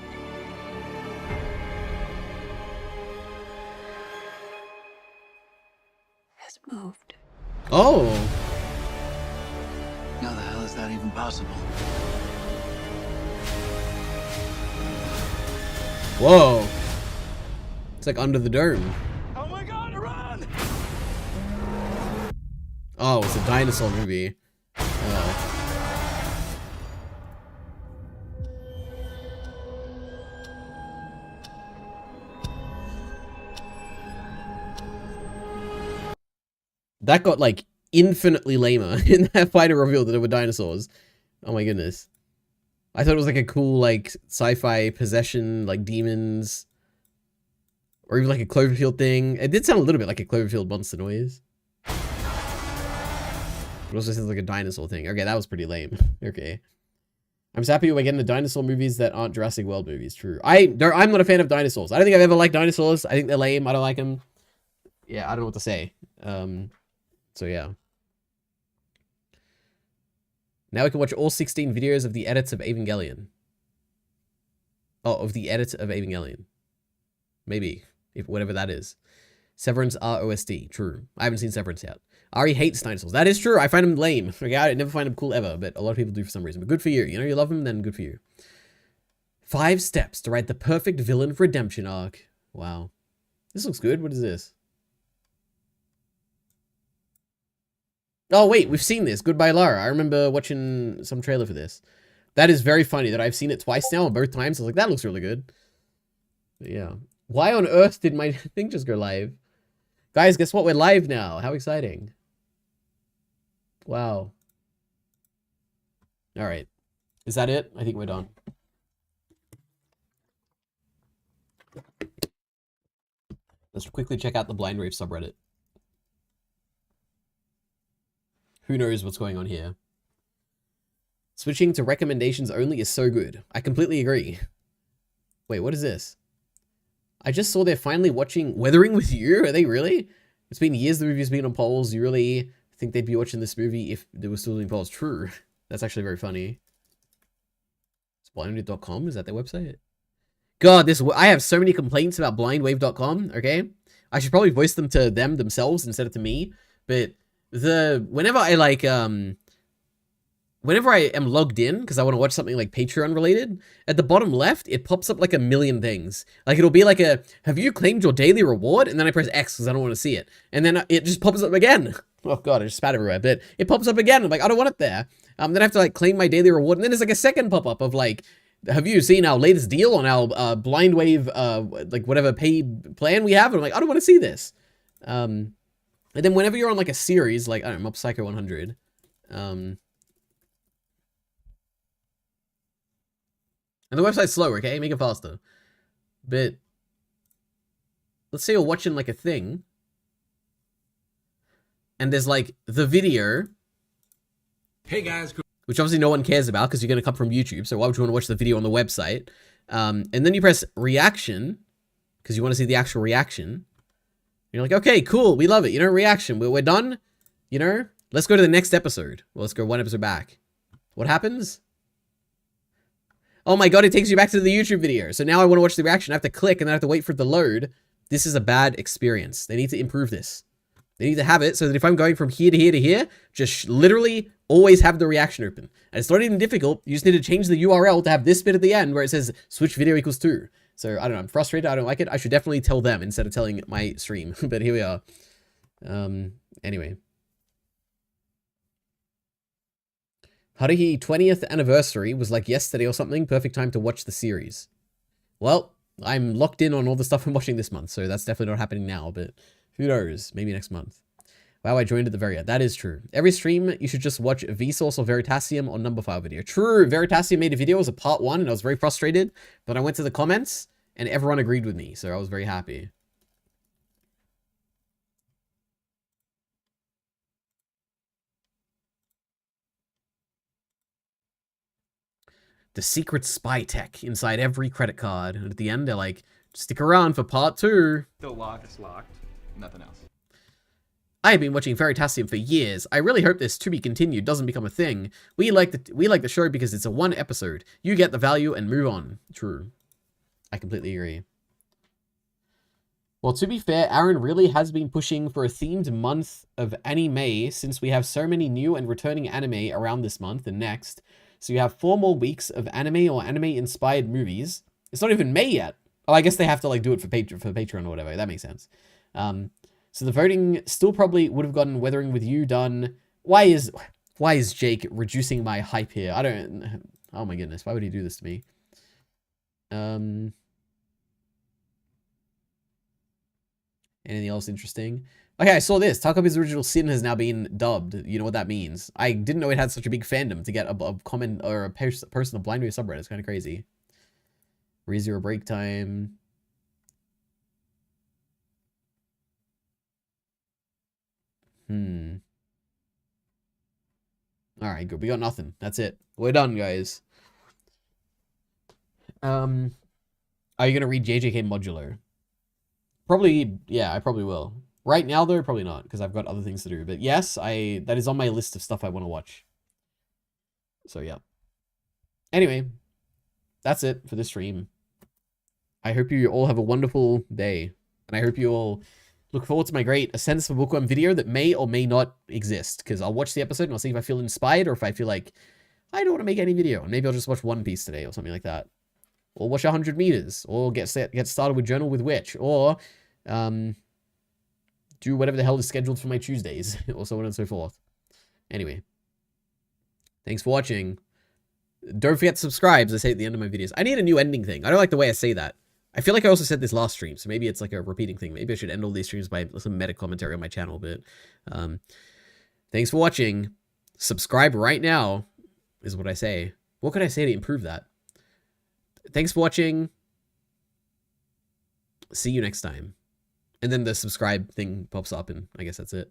Has moved. Oh! How the hell is that even possible? Whoa! It's like Under the Dome. Oh my god, run! Oh, it's a dinosaur movie. That got like infinitely lamer in that final reveal that there were dinosaurs. Oh my goodness. I thought it was like a cool like sci-fi possession, like demons. Or even like a Cloverfield thing. It did sound a little bit like a Cloverfield monster noise. It also sounds like a dinosaur thing. Okay, that was pretty lame. Okay. I'm just happy we're getting the dinosaur movies that aren't Jurassic World movies. True. I'm not a fan of dinosaurs. I don't think I've ever liked dinosaurs. I think they're lame. I don't like them. Yeah, I don't know what to say. So yeah. Now we can watch all 16 videos of the edits of Evangelion. Oh, of the edit of Evangelion. Maybe. If whatever that is. Severance ROSD. True. I haven't seen Severance yet. Ari hates dinosaurs. That is true. I find them lame. Okay, I never find them cool ever, but a lot of people do for some reason. But good for you. You know, you love them, then good for you. 5 steps to write the perfect villain redemption arc. Wow. This looks good. What is this? Oh, wait. We've seen this. Goodbye, Lara. I remember watching some trailer for this. That is very funny that I've seen it twice now, and both times I was like, that looks really good. But yeah. Why on earth did my thing just go live? Guys, guess what? We're live now. How exciting. Wow. All right. Is that it? I think we're done. Let's quickly check out the Blind Rave subreddit. Who knows what's going on here? Switching to recommendations only is so good. I completely agree. Wait, what is this? I just saw they're finally watching Weathering with You. Are they really? It's been years the movie's been on polls. You really think they'd be watching this movie if they were still doing polls? True. That's actually very funny. It's blindwave.com. Is that their website? God, I have so many complaints about blindwave.com, okay? I should probably voice them to them themselves instead of to me. But whenever I am logged in, because I want to watch something like Patreon related, at the bottom left, it pops up like a million things. Like it'll be like have you claimed your daily reward? And then I press X because I don't want to see it. And then it just pops up again. Oh God, I just spat everywhere. But it pops up again. I'm like, I don't want it there. Then I have to like claim my daily reward. And then there's like a second pop-up of like, have you seen our latest deal on our Blind Wave, like whatever paid plan we have? And I'm like, I don't want to see this. And then whenever you're on like a series, like, I don't know, Mob Psycho 100, and the website's slow, okay? Make it faster. But let's say you're watching like a thing, and there's like the video. Hey guys. Which obviously no one cares about because you're going to come from YouTube. So why would you want to watch the video on the website? And then you press reaction because you want to see the actual reaction. And you're like, okay, cool. We love it. You know, reaction. We're done. You know, let's go to the next episode. Well, let's go one episode back. What happens? Oh my God, it takes you back to the YouTube video. So now I want to watch the reaction. I have to click and then I have to wait for it to load. This is a bad experience. They need to improve this. They need to have it so that if I'm going from here to here to here, just literally always have the reaction open. And it's not even difficult. You just need to change the URL to have this bit at the end where it says switch video equals 2. So I don't know. I'm frustrated. I don't like it. I should definitely tell them instead of telling my stream. But here we are. Anyway. Haruhi 20th anniversary was like yesterday or something. Perfect time to watch the series. Well, I'm locked in on all the stuff I'm watching this month. So that's definitely not happening now. But who knows? Maybe next month. Wow, I joined at the very end. That is true. Every stream, you should just watch Vsauce or Veritasium on number file video. True, Veritasium made a video as a part 1, and I was very frustrated. But I went to the comments, and everyone agreed with me, so I was very happy. The secret spy tech inside every credit card. And at the end, they're like, stick around for part 2. Still locked. It's locked. Nothing else. I have been watching Veritasium for years. I really hope this to be continued doesn't become a thing. We like the show because it's a 1 episode. You get the value and move on. True. I completely agree. Well, to be fair, Aaron really has been pushing for a themed month of anime since we have so many new and returning anime around this month and next. So you have 4 more weeks of anime or anime-inspired movies. It's not even May yet. Oh, I guess they have to like do it for Patreon or whatever. That makes sense. So the voting still probably would have gotten Weathering with You done. Why is Jake reducing my hype here? I don't... Oh my goodness. Why would he do this to me? Anything else interesting? Okay, I saw this. Takabi's Original Sin has now been dubbed. You know what that means. I didn't know it had such a big fandom to get a comment or a person of Blind Wave subreddit. It's kind of crazy. ReZero Break Time. Alright, good. We got nothing. That's it. We're done, guys. Are you gonna read JJK Modular? Probably, yeah, I probably will. Right now, though, probably not, because I've got other things to do. But yes, that is on my list of stuff I want to watch. So, yeah. Anyway, that's it for this stream. I hope you all have a wonderful day. And I hope you all look forward to my great A Sense for Bookworm video that may or may not exist. Because I'll watch the episode and I'll see if I feel inspired or if I feel like I don't want to make any video. And maybe I'll just watch One Piece today or something like that. Or watch 100 meters. Or get started with Journal with Witch. Or do whatever the hell is scheduled for my Tuesdays. Or so on and so forth. Anyway. Thanks for watching. Don't forget to subscribe, as I say at the end of my videos. I need a new ending thing. I don't like the way I say that. I feel like I also said this last stream, so maybe it's like a repeating thing. Maybe I should end all these streams by some meta commentary on my channel, but thanks for watching. Subscribe right now, is what I say. What could I say to improve that? Thanks for watching. See you next time. And then the subscribe thing pops up, and I guess that's it.